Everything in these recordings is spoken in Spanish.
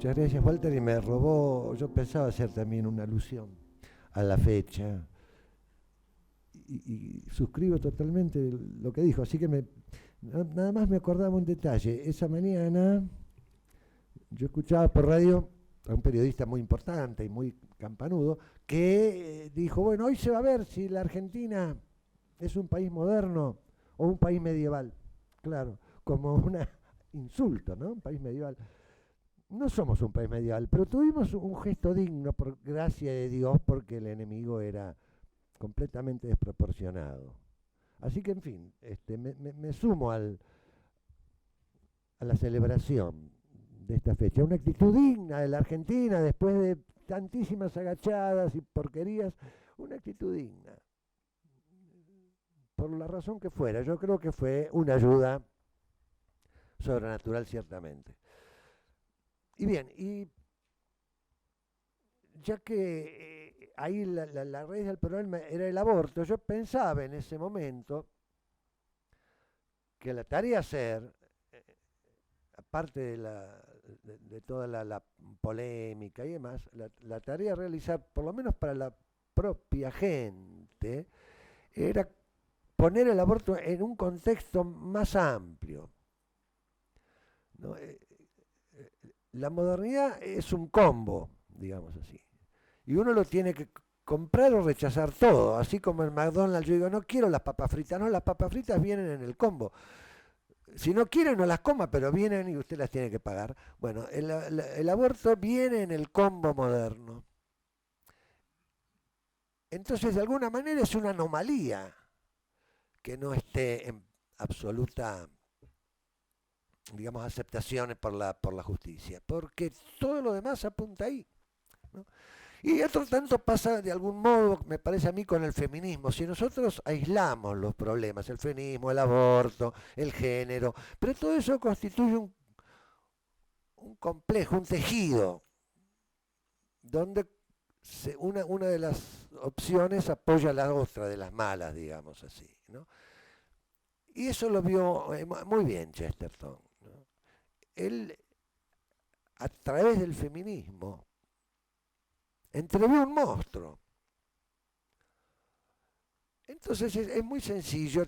Muchas gracias, Walter, y me robó, yo pensaba hacer también una alusión a la fecha, y suscribo totalmente lo que dijo, así que nada más me acordaba un detalle. Esa mañana yo escuchaba por radio a un periodista muy importante y muy campanudo que dijo, bueno, hoy se va a ver si la Argentina es un país moderno o un país medieval. Claro, como un insulto, ¿no? Un país medieval. No somos un país medieval, pero tuvimos un gesto digno, por gracia de Dios, porque el enemigo era completamente desproporcionado. Así que, en fin, me sumo a la celebración de esta fecha. Una actitud digna de la Argentina después de tantísimas agachadas y porquerías, una actitud digna, por la razón que fuera. Yo creo que fue una ayuda sobrenatural, ciertamente. Y bien, y ya que ahí la raíz del problema era el aborto, yo pensaba en ese momento que la tarea a hacer, eh, aparte de toda la polémica y demás, la tarea a realizar, por lo menos para la propia gente, era poner el aborto en un contexto más amplio, ¿no? La modernidad es un combo, digamos así. Y uno lo tiene que comprar o rechazar todo. Así como en McDonald's yo digo, no quiero las papas fritas. No, las papas fritas vienen en el combo. Si no quiere, no las coma, pero vienen y usted las tiene que pagar. Bueno, el aborto viene en el combo moderno. Entonces, de alguna manera es una anomalía que no esté en absoluta, digamos, aceptación por la justicia, porque todo lo demás apunta ahí, ¿no? Y otro tanto pasa de algún modo, me parece a mí, con el feminismo. Si nosotros aislamos los problemas, el feminismo, el aborto, el género, pero todo eso constituye un complejo, un tejido, donde una de las opciones apoya a la otra de las malas, digamos así, ¿no? Y eso lo vio muy bien Chesterton, ¿no? Él, a través del feminismo, entrevió un monstruo. Entonces es muy sencillo,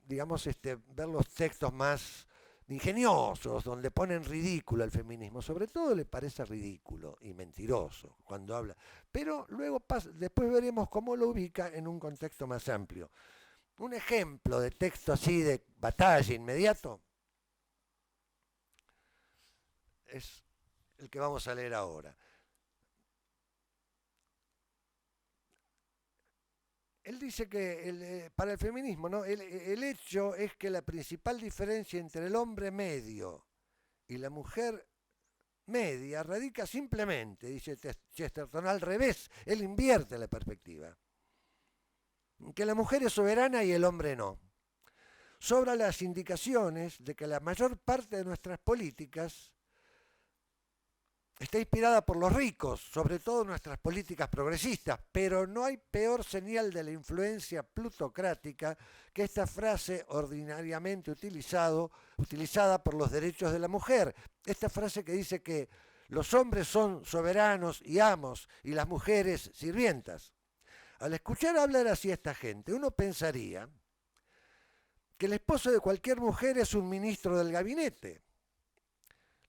digamos, ver los textos más ingeniosos, donde ponen ridículo el feminismo. Sobre todo le parece ridículo y mentiroso cuando habla. Pero luego después veremos cómo lo ubica en un contexto más amplio. Un ejemplo de texto así de batalla inmediato es el que vamos a leer ahora. Él dice que para el feminismo, ¿no? El hecho es que la principal diferencia entre el hombre medio y la mujer media radica simplemente, dice Chesterton, al revés, él invierte la perspectiva, que la mujer es soberana y el hombre no. Sobra las indicaciones de que la mayor parte de nuestras políticas está inspirada por los ricos, sobre todo nuestras políticas progresistas, pero no hay peor señal de la influencia plutocrática que esta frase ordinariamente utilizada por los derechos de la mujer. Esta frase que dice que los hombres son soberanos y amos y las mujeres sirvientas. Al escuchar hablar así a esta gente, uno pensaría que el esposo de cualquier mujer es un ministro del gabinete.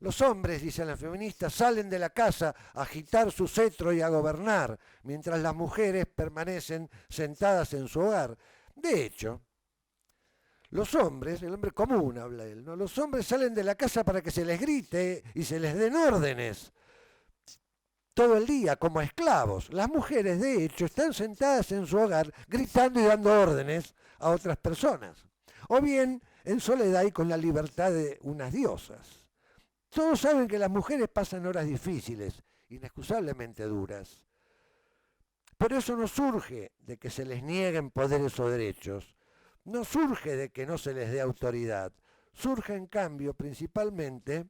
Los hombres, dicen las feministas, salen de la casa a agitar su cetro y a gobernar, mientras las mujeres permanecen sentadas en su hogar. De hecho, los hombres, el hombre común habla él, ¿no? Los hombres salen de la casa para que se les grite y se les den órdenes todo el día como esclavos. Las mujeres, de hecho, están sentadas en su hogar gritando y dando órdenes a otras personas. O bien en soledad y con la libertad de unas diosas. Todos saben que las mujeres pasan horas difíciles, inexcusablemente duras. Pero eso no surge de que se les nieguen poderes o derechos, no surge de que no se les dé autoridad, surge en cambio principalmente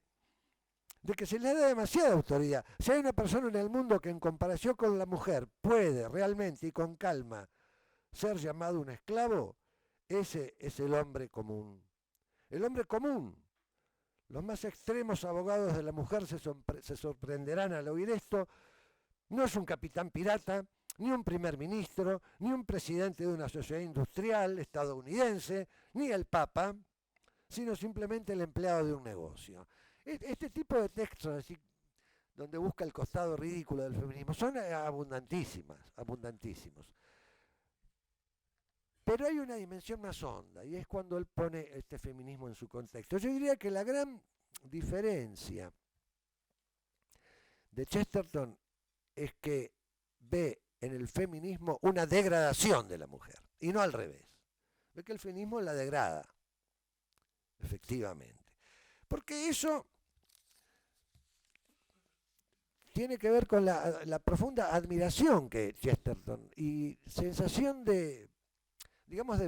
de que se les da demasiada autoridad. Si hay una persona en el mundo que en comparación con la mujer puede realmente y con calma ser llamado un esclavo, ese es el hombre común. El hombre común Los más extremos abogados de la mujer se sorprenderán al oír esto. No es un capitán pirata, ni un primer ministro, ni un presidente de una sociedad industrial estadounidense, ni el Papa, sino simplemente el empleado de un negocio. Este tipo de textos, así, donde busca el costado ridículo del feminismo, son abundantísimos. Pero hay una dimensión más honda, y es cuando él pone este feminismo en su contexto. Yo diría que la gran diferencia de Chesterton es que ve en el feminismo una degradación de la mujer, y no al revés. Ve que el feminismo la degrada, efectivamente. Porque eso tiene que ver con la profunda admiración que Chesterton y sensación de, digamos,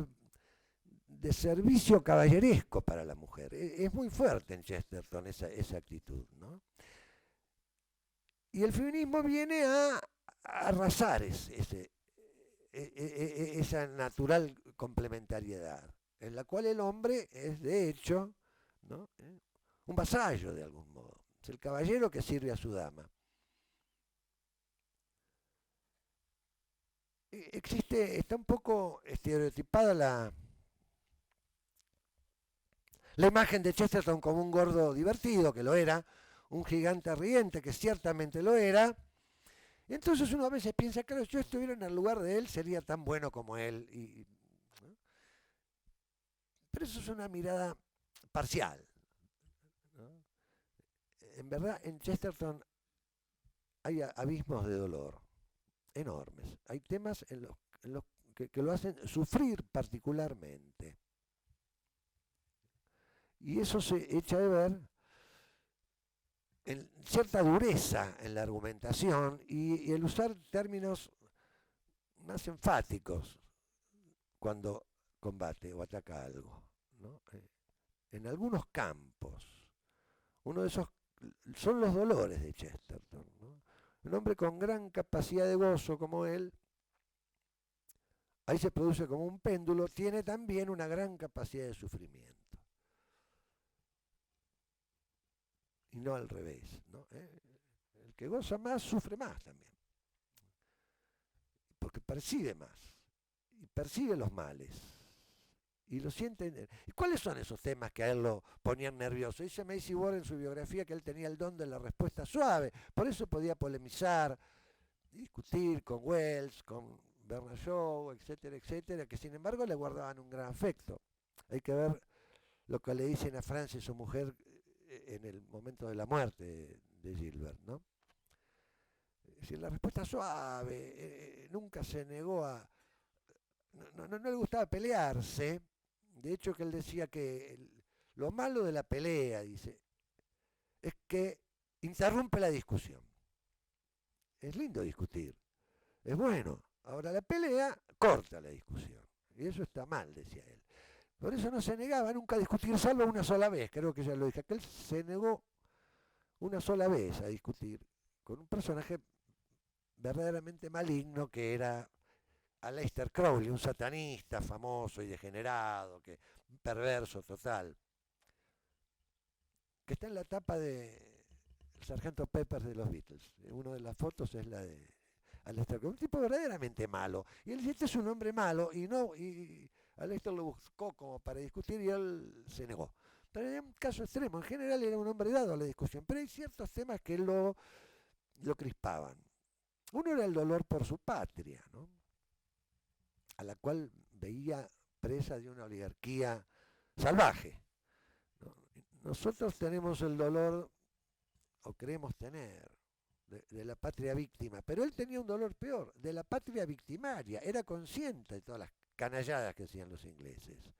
de servicio caballeresco para la mujer. Es muy fuerte en Chesterton esa actitud, ¿no? Y el feminismo viene a arrasar esa natural complementariedad, en la cual el hombre es, de hecho, ¿no? Un vasallo de algún modo. Es el caballero que sirve a su dama. Está un poco estereotipada la imagen de Chesterton como un gordo divertido, que lo era, un gigante riente, que ciertamente lo era. Y entonces uno a veces piensa, claro, si yo estuviera en el lugar de él, sería tan bueno como él. ¿No? Pero eso es una mirada parcial, ¿no? En verdad, en Chesterton hay abismos de dolor enormes. Hay temas en los que lo hacen sufrir particularmente. Y eso se echa de ver en cierta dureza en la argumentación y el usar términos más enfáticos cuando combate o ataca algo, ¿no? En algunos campos. Uno de esos son los dolores de Chesterton, ¿no? Un hombre con gran capacidad de gozo como él, ahí se produce como un péndulo, tiene también una gran capacidad de sufrimiento. Y no al revés, ¿no? El que goza más sufre más también, porque percibe más y percibe los males y lo siente. ¿Y cuáles son esos temas que a él lo ponían nervioso? Dice Macy Ward en su biografía que él tenía el don de la respuesta suave, por eso podía polemizar, discutir con Wells, con Bernard Shaw, etcétera, etcétera, que sin embargo le guardaban un gran afecto. Hay que ver lo que le dicen a Frances, su mujer, en el momento de la muerte de Gilbert, ¿no? Es decir, la respuesta suave, nunca se negó a... No le gustaba pelearse. De hecho, que él decía que lo malo de la pelea, dice, es que interrumpe la discusión. Es lindo discutir, es bueno. Ahora la pelea corta la discusión. Y eso está mal, decía él. Por eso no se negaba nunca a discutir, salvo una sola vez. Creo que ya lo dije, que él se negó una sola vez a discutir con un personaje verdaderamente maligno que era Aleister Crowley, un satanista famoso y degenerado, perverso total, que está en la tapa de El Sargento Pepper de los Beatles. Una de las fotos es la de Aleister Crowley, un tipo verdaderamente malo. Y él dice, este es un hombre malo, y Aleister lo buscó como para discutir y él se negó. Pero en un caso extremo, en general era un hombre dado a la discusión, pero hay ciertos temas que lo crispaban. Uno era el dolor por su patria, ¿no? A la cual veía presa de una oligarquía salvaje, ¿no? Nosotros tenemos el dolor, o creemos tener, de la patria víctima, pero él tenía un dolor peor, de la patria victimaria, era consciente de todas las canalladas que hacían los ingleses.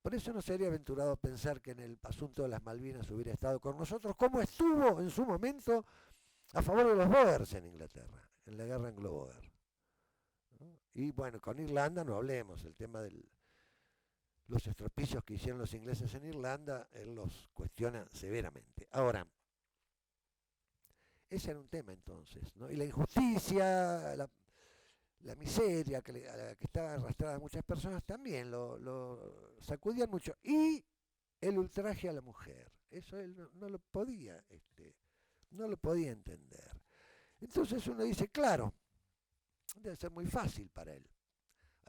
Por eso no sería aventurado pensar que en el asunto de las Malvinas hubiera estado con nosotros, como estuvo en su momento a favor de los Boers en Inglaterra, en la guerra anglo-boer. ¿No? Y bueno, con Irlanda no hablemos, el tema de los estropicios que hicieron los ingleses en Irlanda, él los cuestiona severamente. Ahora, ese era un tema entonces, ¿no? Y la injusticia, la miseria a la que estaban arrastradas muchas personas también lo sacudían mucho. Y el ultraje a la mujer, Eso él no lo podía, no lo podía entender. Entonces uno dice, claro, debe ser muy fácil para él.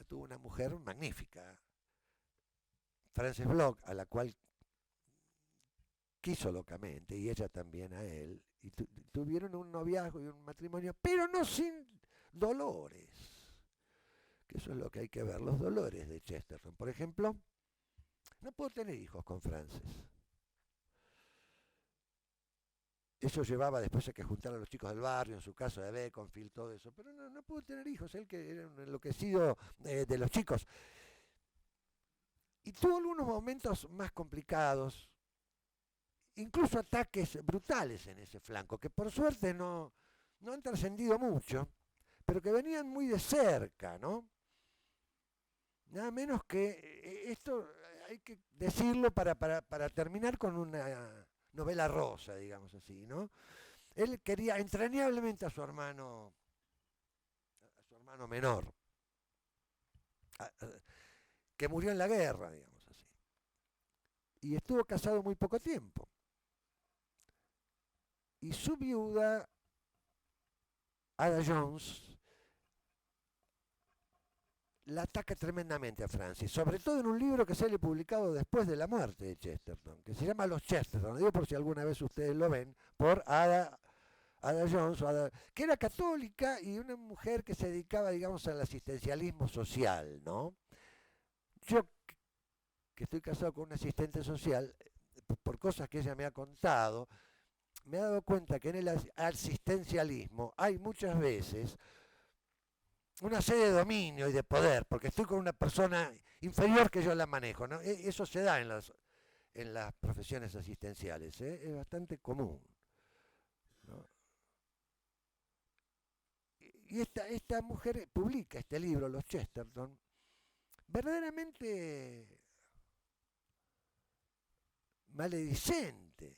Tuvo una mujer magnífica, Frances Bloch, a la cual quiso locamente, y ella también a él, y tuvieron un noviazgo y un matrimonio, pero no sin dolores, que eso es lo que hay que ver, los dolores de Chesterton. Por ejemplo, no pudo tener hijos con Frances. Eso llevaba después a que juntara a los chicos del barrio, en su caso de Beconfield, todo eso, pero no pudo tener hijos, él que era un enloquecido de los chicos. Y tuvo algunos momentos más complicados, incluso ataques brutales en ese flanco, que por suerte no han trascendido mucho, pero que venían muy de cerca, ¿no? Nada menos que esto hay que decirlo para terminar con una novela rosa, digamos así, ¿no? Él quería entrañablemente a su hermano menor, que murió en la guerra, digamos así. Y estuvo casado muy poco tiempo. Y su viuda, Ada Jones, la ataca tremendamente a Francis, sobre todo en un libro que sale publicado después de la muerte de Chesterton, que se llama Los Chesterton, digo por si alguna vez ustedes lo ven, por Ada Jones, que era católica y una mujer que se dedicaba, digamos, al asistencialismo social, ¿no? Yo, que estoy casado con un asistente social, por cosas que ella me ha contado, me he dado cuenta que en el asistencialismo hay muchas veces una serie de dominio y de poder, porque estoy con una persona inferior que yo la manejo, ¿no? Eso se da en las profesiones asistenciales, ¿eh? Es bastante común, ¿no? Y esta mujer publica este libro, Los Chesterton, verdaderamente maledicente.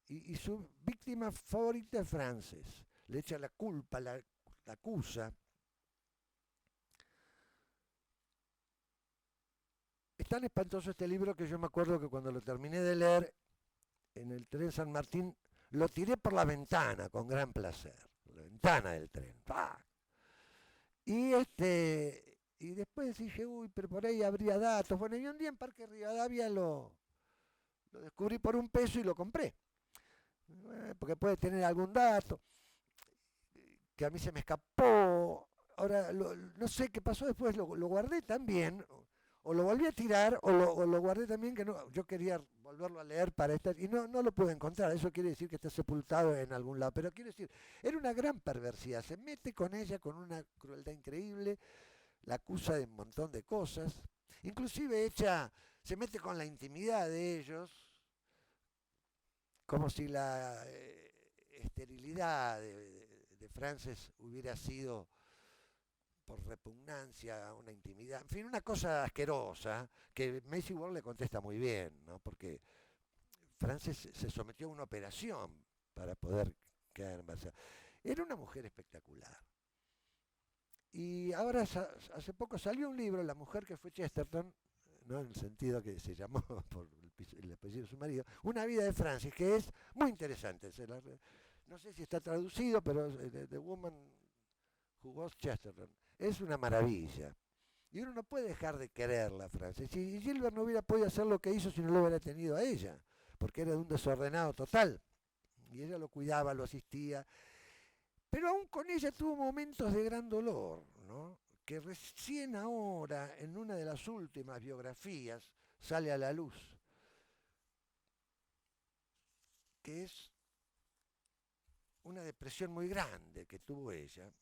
Y su víctima favorita es Frances. Le echa la culpa, la acusa. Es tan espantoso este libro que yo me acuerdo que cuando lo terminé de leer en el tren San Martín, lo tiré por la ventana con gran placer. La ventana del tren. ¡Pah! Y después dije, uy, pero por ahí habría datos. Bueno, y un día en Parque Rivadavia lo descubrí por $1 y lo compré. Porque puede tener algún dato que a mí se me escapó. Ahora, no sé qué pasó después, lo guardé también, o lo volví a tirar, o lo guardé también, que no, yo quería volverlo a leer para estar, y no lo pude encontrar, eso quiere decir que está sepultado en algún lado, pero quiero decir, era una gran perversidad, se mete con ella con una crueldad increíble, la acusa de un montón de cosas, inclusive se mete con la intimidad de ellos, como si la esterilidad de Frances hubiera sido por repugnancia, una intimidad, en fin, una cosa asquerosa, que Macy Ward le contesta muy bien, ¿no? Porque Frances se sometió a una operación para poder quedar embarazada. Era una mujer espectacular. Y ahora, hace poco salió un libro, La mujer que fue Chesterton, ¿no? En el sentido que se llamó por el apellido de su marido, Una vida de Francis, que es muy interesante. No sé si está traducido, pero The Woman Who Was Chesterton. Es una maravilla. Y uno no puede dejar de quererla, Francis. Y Gilbert no hubiera podido hacer lo que hizo si no lo hubiera tenido a ella, porque era de un desordenado total. Y ella lo cuidaba, lo asistía. Pero aún con ella tuvo momentos de gran dolor, ¿no? Que recién ahora, en una de las últimas biografías, sale a la luz, que es una depresión muy grande que tuvo ella.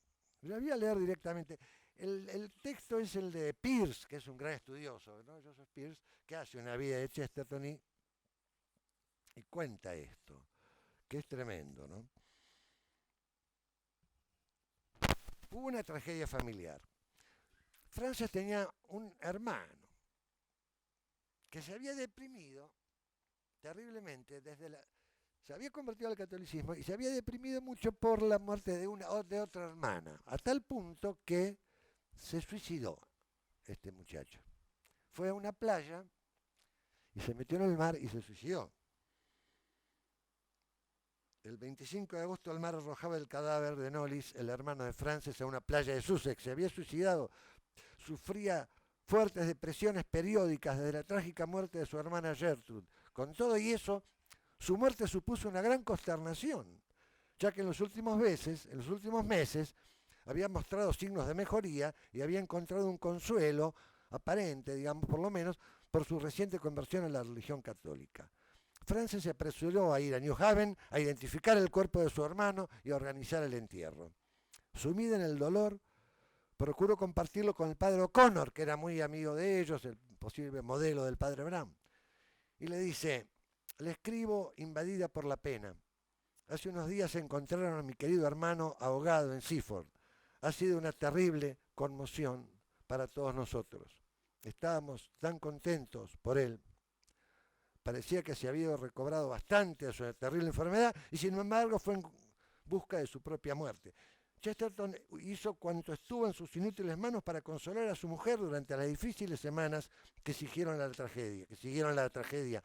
La voy a leer directamente. El texto es el de Peirce, que es un gran estudioso, ¿no? Joseph Peirce, que hace una vida de Chesterton y cuenta esto, que es tremendo, ¿no? Hubo una tragedia familiar. Frances tenía un hermano que se había deprimido terriblemente se había convertido al catolicismo y se había deprimido mucho por la muerte de otra hermana, a tal punto que se suicidó este muchacho. Fue a una playa y se metió en el mar y se suicidó. El 25 de agosto el mar arrojaba el cadáver de Knollys, el hermano de Frances, a una playa de Sussex. Se había suicidado. Sufría fuertes depresiones periódicas desde la trágica muerte de su hermana Gertrude. Con todo y eso, su muerte supuso una gran consternación, ya que en los últimos meses, había mostrado signos de mejoría y había encontrado un consuelo aparente, digamos, por lo menos, por su reciente conversión a la religión católica. Frances se apresuró a ir a New Haven a identificar el cuerpo de su hermano y a organizar el entierro. Sumida en el dolor, procuró compartirlo con el padre O'Connor, que era muy amigo de ellos, el posible modelo del padre Brown. Y le dice: le escribo invadida por la pena. Hace unos días encontraron a mi querido hermano ahogado en Seaford. Ha sido una terrible conmoción para todos nosotros. Estábamos tan contentos por él. Parecía que se había recobrado bastante de su terrible enfermedad y sin embargo fue en busca de su propia muerte. Chesterton hizo cuanto estuvo en sus inútiles manos para consolar a su mujer durante las difíciles semanas que siguieron la tragedia.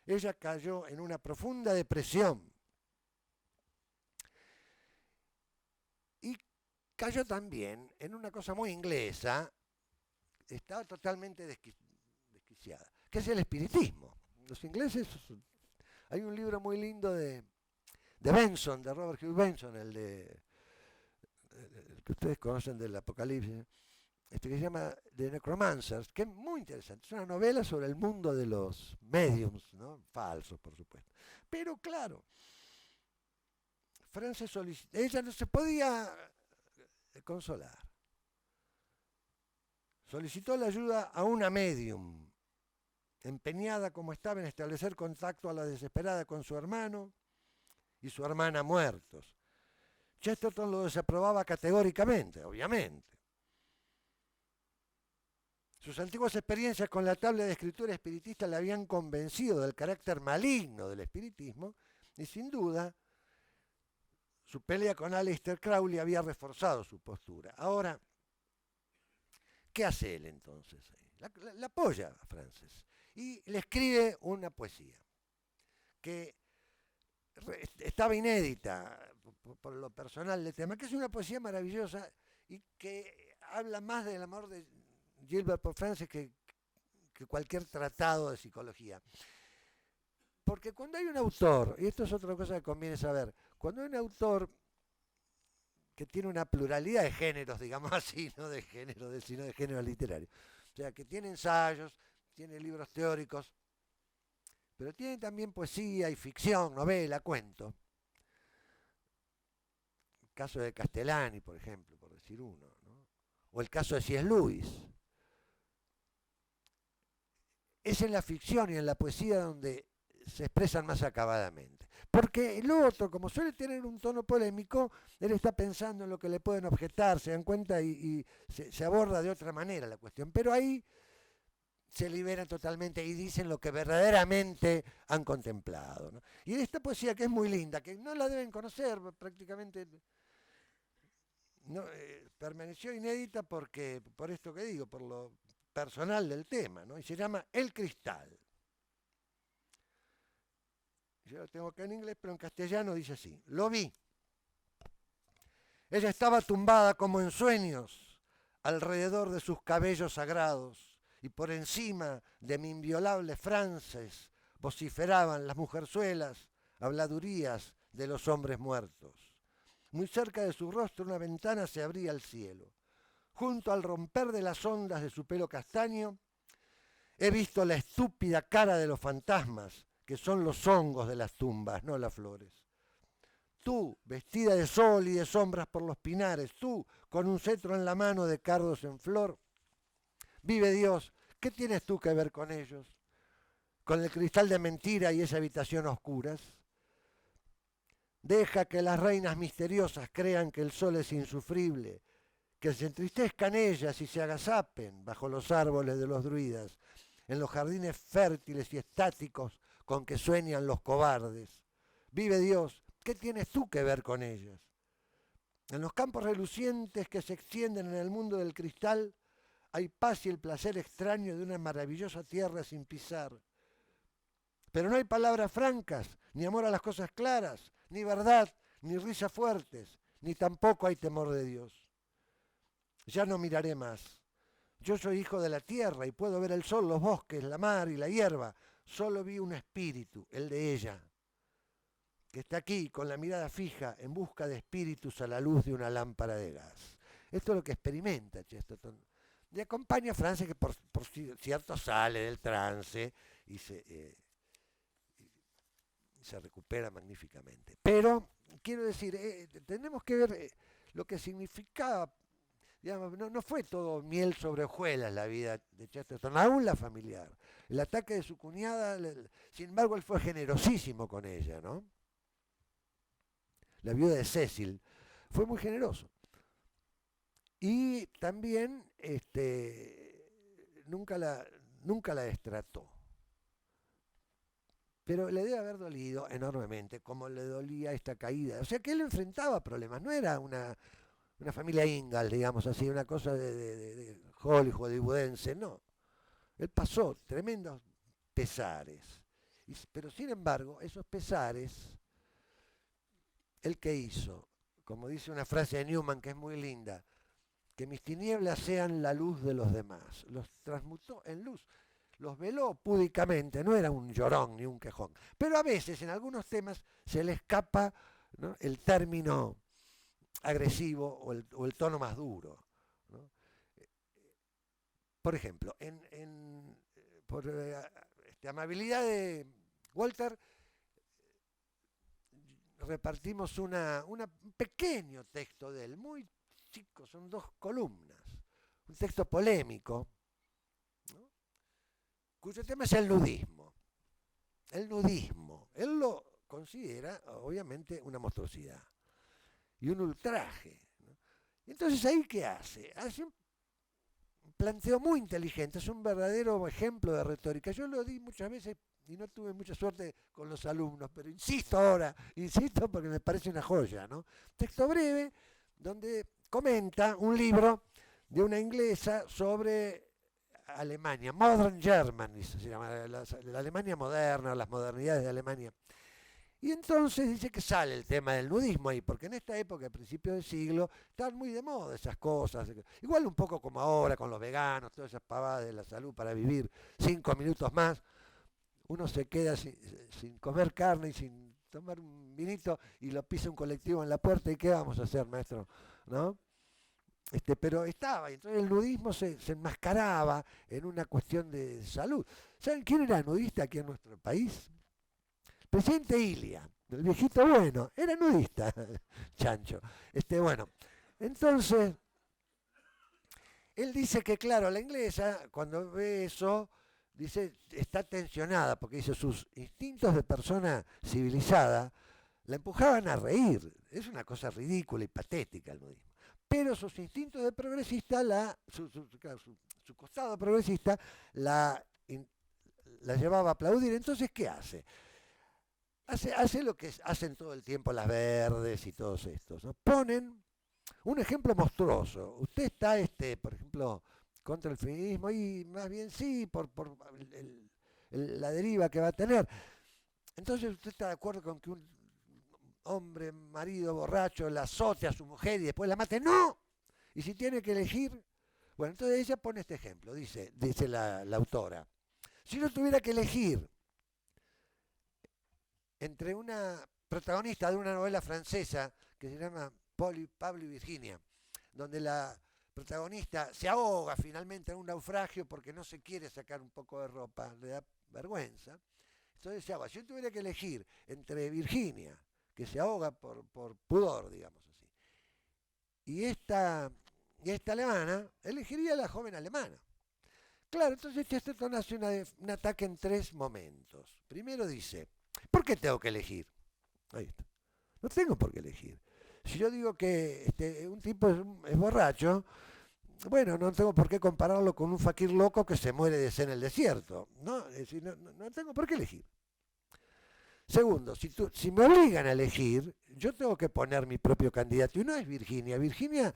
Ella cayó en una profunda depresión y cayó también en una cosa muy inglesa, estaba totalmente desquiciada, que es el espiritismo. Los ingleses, hay un libro muy lindo de Benson, de Robert Hugh Benson, el que ustedes conocen del Apocalipsis, que se llama The Necromancers, que es muy interesante. Es una novela sobre el mundo de los mediums, ¿no? Falsos, por supuesto. Pero claro, Frances solicitó, ella no se podía consolar. Solicitó la ayuda a una medium, empeñada como estaba en establecer contacto a la desesperada con su hermano y su hermana muertos. Chesterton lo desaprobaba categóricamente, obviamente. Sus antiguas experiencias con la tabla de escritura espiritista le habían convencido del carácter maligno del espiritismo y sin duda su pelea con Aleister Crowley había reforzado su postura. Ahora, ¿qué hace él entonces? La apoya a Frances y le escribe una poesía que estaba inédita por lo personal del tema, que es una poesía maravillosa y que habla más del amor de Gilbert por Frances que cualquier tratado de psicología. Porque cuando hay un autor, y esto es otra cosa que conviene saber, cuando hay un autor que tiene una pluralidad de géneros, digamos así, no de género, sino de género literario, o sea, que tiene ensayos, tiene libros teóricos, pero tiene también poesía y ficción, novela, cuento. El caso de Castellani, por ejemplo, por decir uno, ¿no? O el caso de C.S. Lewis. Es en la ficción y en la poesía donde se expresan más acabadamente. Porque el otro, como suele tener un tono polémico, él está pensando en lo que le pueden objetar, se dan cuenta y se aborda de otra manera la cuestión. Pero ahí se liberan totalmente y dicen lo que verdaderamente han contemplado, ¿no? Y esta poesía que es muy linda, que no la deben conocer prácticamente, no, permaneció inédita porque, por esto que digo, por lo personal del tema, ¿no? Y se llama El Cristal. Yo lo tengo acá en inglés, pero en castellano dice así: lo vi. Ella estaba tumbada como en sueños, alrededor de sus cabellos sagrados, y por encima de mi inviolable Frances vociferaban las mujerzuelas, habladurías de los hombres muertos. Muy cerca de su rostro una ventana se abría al cielo. Junto al romper de las ondas de su pelo castaño, he visto la estúpida cara de los fantasmas, que son los hongos de las tumbas, no las flores. Tú, vestida de sol y de sombras por los pinares, tú, con un cetro en la mano de cardos en flor, vive Dios, ¿qué tienes tú que ver con ellos? Con el cristal de mentira y esa habitación a oscuras. Deja que las reinas misteriosas crean que el sol es insufrible, que se entristezcan ellas y se agazapen bajo los árboles de los druidas, en los jardines fértiles y estáticos con que sueñan los cobardes. Vive Dios, ¿qué tienes tú que ver con ellas? En los campos relucientes que se extienden en el mundo del cristal, hay paz y el placer extraño de una maravillosa tierra sin pisar. Pero no hay palabras francas, ni amor a las cosas claras, ni verdad, ni risas fuertes, ni tampoco hay temor de Dios. Ya no miraré más. Yo soy hijo de la tierra y puedo ver el sol, los bosques, la mar y la hierba. Solo vi un espíritu, el de ella, que está aquí con la mirada fija en busca de espíritus a la luz de una lámpara de gas. Esto es lo que experimenta Chesterton. Y acompaña a Francia, que por cierto sale del trance y se recupera magníficamente. Pero, quiero decir, tenemos que ver lo que significaba, digamos, no fue todo miel sobre hojuelas la vida de Chesterton, aún la familiar. El ataque de su cuñada, sin embargo, él fue generosísimo con ella, ¿no? La viuda de Cecil, fue muy generoso. Y también nunca la destrató. Pero le debe haber dolido enormemente, como le dolía esta caída. O sea que él enfrentaba problemas, no era una familia Ingalls, digamos así, una cosa de Hollywood, hollywoodense, no. Él pasó tremendos pesares. Pero sin embargo, esos pesares, ¿él qué hizo? Como dice una frase de Newman que es muy linda, que mis tinieblas sean la luz de los demás. Los transmutó en luz. Los veló púdicamente, no era un llorón ni un quejón. Pero a veces en algunos temas se le escapa, ¿no?, el término agresivo o el tono más duro, ¿no? Por ejemplo, por amabilidad de Walter, repartimos un pequeño texto de él, muy chico, son 2 columnas, un texto polémico, ¿no?, cuyo tema es el nudismo. El nudismo, él lo considera obviamente una monstruosidad y un ultraje, ¿no? Entonces, ¿ahí qué hace? Hace un planteo muy inteligente, es un verdadero ejemplo de retórica. Yo lo di muchas veces y no tuve mucha suerte con los alumnos, pero insisto porque me parece una joya, ¿no? Texto breve donde comenta un libro de una inglesa sobre Alemania, Modern Germany, se llama, la Alemania moderna, las modernidades de Alemania. Y entonces dice que sale el tema del nudismo ahí, porque en esta época, a principios del siglo, están muy de moda esas cosas. Igual un poco como ahora con los veganos, todas esas pavadas de la salud para vivir 5 minutos más. Uno se queda sin comer carne y sin tomar un vinito y lo pisa un colectivo en la puerta. ¿Y qué vamos a hacer, maestro? ¿No? Pero estaba, y entonces el nudismo se enmascaraba en una cuestión de salud. ¿Saben quién era nudista aquí en nuestro país? Presidente Ilia, el viejito bueno, era nudista, chancho. Bueno, entonces, él dice que, claro, la inglesa, cuando ve eso, dice, está tensionada, porque dice, sus instintos de persona civilizada la empujaban a reír. Es una cosa ridícula y patética el nudismo. Pero sus instintos de progresista, su costado progresista, la llevaba a aplaudir. Entonces, ¿qué hace? Hace lo que hacen todo el tiempo las verdes y todos estos, ¿no? Ponen un ejemplo monstruoso. Usted está, por ejemplo, contra el feminismo y más bien sí, por la deriva que va a tener. Entonces usted está de acuerdo con que un hombre, marido borracho, la azote a su mujer y después la mate. ¡No! Y si tiene que elegir, bueno, entonces ella pone este ejemplo, dice la autora. Si no tuviera que elegir entre una protagonista de una novela francesa que se llama Pablo y Virginia, donde la protagonista se ahoga finalmente en un naufragio porque no se quiere sacar un poco de ropa, le da vergüenza. Entonces se ahoga. Si yo tuviera que elegir entre Virginia, que se ahoga por pudor, digamos así, y esta alemana, elegiría a la joven alemana. Claro, entonces Chesterton hace un ataque en 3 momentos. Primero dice, ¿por qué tengo que elegir? Ahí está. No tengo por qué elegir. Si yo digo que un tipo es borracho, bueno, no tengo por qué compararlo con un fakir loco que se muere de sed en el desierto. ¿No? Es decir, no tengo por qué elegir. Segundo, si me obligan a elegir, yo tengo que poner mi propio candidato. Y no es Virginia. Virginia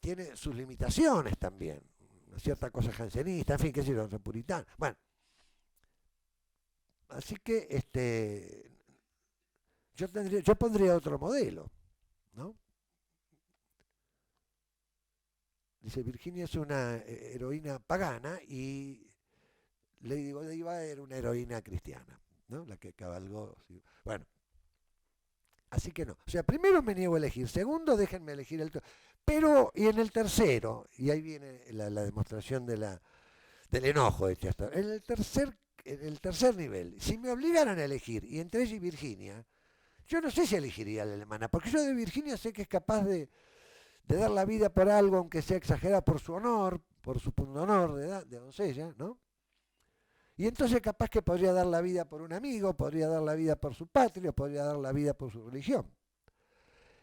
tiene sus limitaciones también. Una cierta cosa jansenista, en fin, qué sé yo, puritana. Bueno, así que yo pondría otro modelo, ¿no? Dice, Virginia es una heroína pagana y Lady Godiva era una heroína cristiana, ¿no? La que cabalgó. Sí. Bueno, así que no. O sea, primero me niego a elegir. Segundo, déjenme elegir el... Pero, y en el tercero, y ahí viene la demostración del enojo de Chester, en el tercer nivel, si me obligaran a elegir, y entre ella y Virginia, yo no sé si elegiría a la alemana, porque yo de Virginia sé que es capaz de dar la vida por algo, aunque sea exagerada por su honor, por su punto honor de doncella, ¿no? Y entonces capaz que podría dar la vida por un amigo, podría dar la vida por su patria, podría dar la vida por su religión.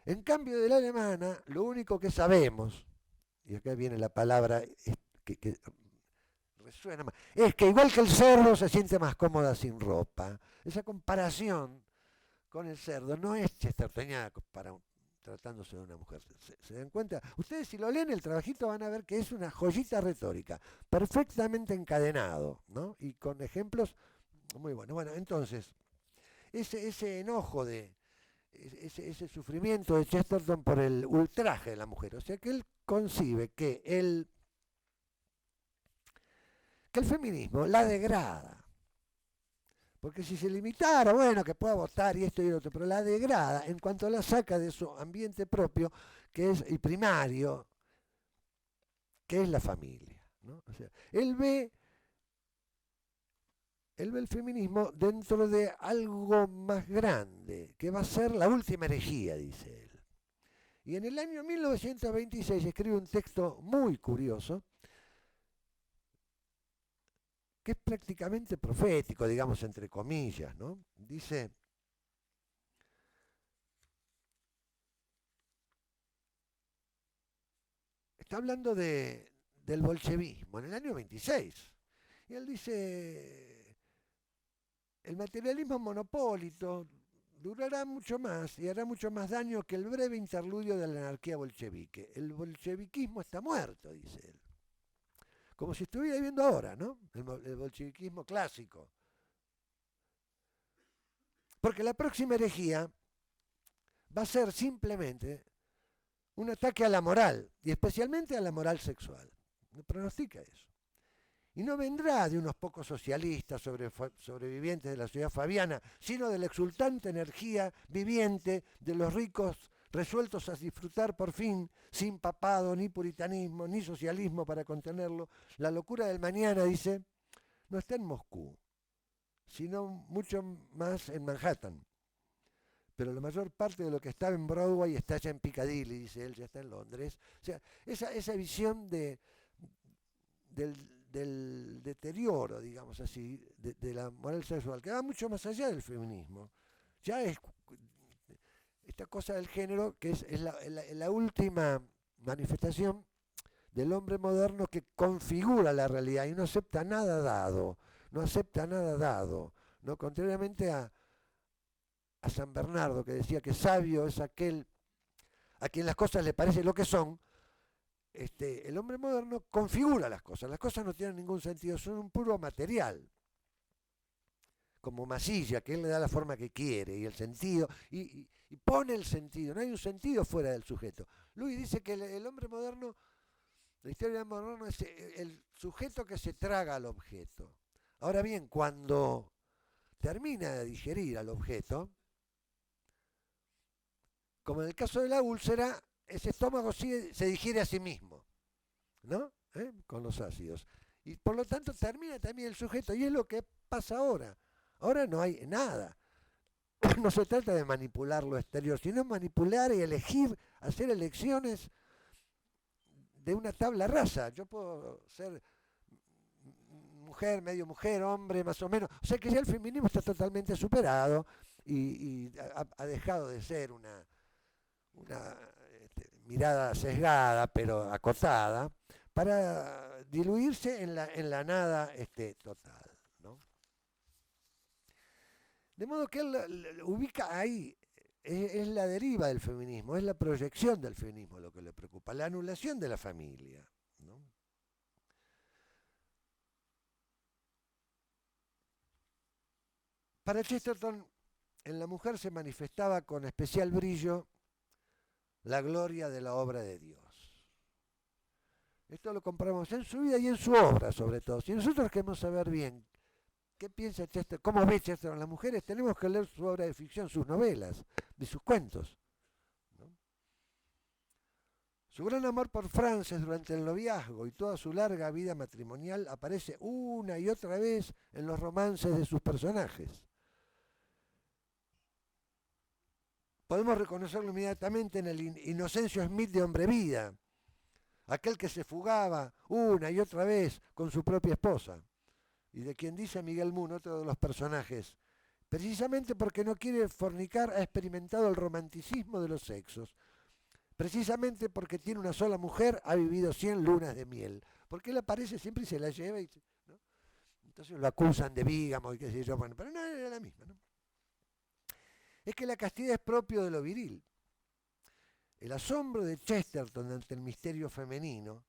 En cambio de la alemana, lo único que sabemos, y acá viene la palabra que resuena más, es que igual que el cerdo se siente más cómoda sin ropa. Esa comparación con el cerdo no es chestertoniana tratándose de una mujer. ¿Se dan cuenta? Ustedes si lo leen el trabajito van a ver que es una joyita retórica, perfectamente encadenado, ¿no? Y con ejemplos muy buenos. Bueno, entonces, ese enojo ese sufrimiento de Chesterton por el ultraje de la mujer, o sea que él concibe que el feminismo la degrada. Porque si se limitara, bueno, que pueda votar y esto y lo otro, pero la degrada en cuanto la saca de su ambiente propio, que es y primario, que es la familia, ¿no? O sea, él ve el feminismo dentro de algo más grande, que va a ser la última herejía, dice él. Y en el año 1926 escribe un texto muy curioso, que es prácticamente profético, digamos, entre comillas, ¿no? Dice, está hablando del bolchevismo en el año 26. Y él dice, el materialismo monopólito durará mucho más y hará mucho más daño que el breve interludio de la anarquía bolchevique. El bolcheviquismo está muerto, dice él. Como si estuviera viviendo ahora, ¿no? El bolcheviquismo clásico. Porque la próxima herejía va a ser simplemente un ataque a la moral, y especialmente a la moral sexual. Me pronostica eso. Y no vendrá de unos pocos socialistas sobrevivientes de la ciudad fabiana, sino de la exultante energía viviente de los ricos resueltos a disfrutar por fin, sin papado, ni puritanismo, ni socialismo para contenerlo. La locura del mañana, dice, no está en Moscú, sino mucho más en Manhattan. Pero la mayor parte de lo que estaba en Broadway está ya en Piccadilly, dice él, ya está en Londres. O sea, esa visión del deterioro, digamos así, de la moral sexual, que va mucho más allá del feminismo. Ya es esta cosa del género que es la última manifestación del hombre moderno que configura la realidad y no acepta nada dado, no acepta nada dado, ¿no? Contrariamente a San Bernardo, que decía que sabio es aquel a quien las cosas le parecen lo que son. El hombre moderno configura las cosas no tienen ningún sentido, son un puro material, como masilla, que él le da la forma que quiere y el sentido, y pone el sentido, no hay un sentido fuera del sujeto. Luis dice que el hombre moderno, la historia del moderno es el sujeto que se traga al objeto. Ahora bien, cuando termina de digerir al objeto, como en el caso de la úlcera, ese estómago se digiere a sí mismo, ¿no? Con los ácidos. Y por lo tanto termina también el sujeto, y es lo que pasa ahora. Ahora no hay nada. No se trata de manipular lo exterior, sino manipular y elegir, hacer elecciones de una tabla rasa. Yo puedo ser mujer, medio mujer, hombre, más o menos. O sea que ya el feminismo está totalmente superado y ha dejado de ser una mirada sesgada, pero acotada, para diluirse en la nada total, ¿no? De modo que él lo ubica ahí, es la deriva del feminismo, es la proyección del feminismo lo que le preocupa, la anulación de la familia, ¿no? Para Chesterton, en la mujer se manifestaba con especial brillo la gloria de la obra de Dios. Esto lo compramos en su vida y en su obra, sobre todo. Si nosotros queremos saber bien qué piensa Chester, cómo ve Chester en las mujeres, tenemos que leer su obra de ficción, sus novelas y sus cuentos, ¿no? Su gran amor por Frances durante el noviazgo y toda su larga vida matrimonial aparece una y otra vez en los romances de sus personajes. Podemos reconocerlo inmediatamente en el Inocencio Smith de Hombre Vida, aquel que se fugaba una y otra vez con su propia esposa, y de quien dice Miguel Moon, otro de los personajes, precisamente porque no quiere fornicar ha experimentado el romanticismo de los sexos, precisamente porque tiene una sola mujer ha vivido 100 lunas de miel, porque él aparece siempre y se la lleva, ¿no? Entonces lo acusan de bígamo y qué sé yo, bueno, pero no era la misma, ¿no? Es que la castidad es propio de lo viril. El asombro de Chesterton ante el misterio femenino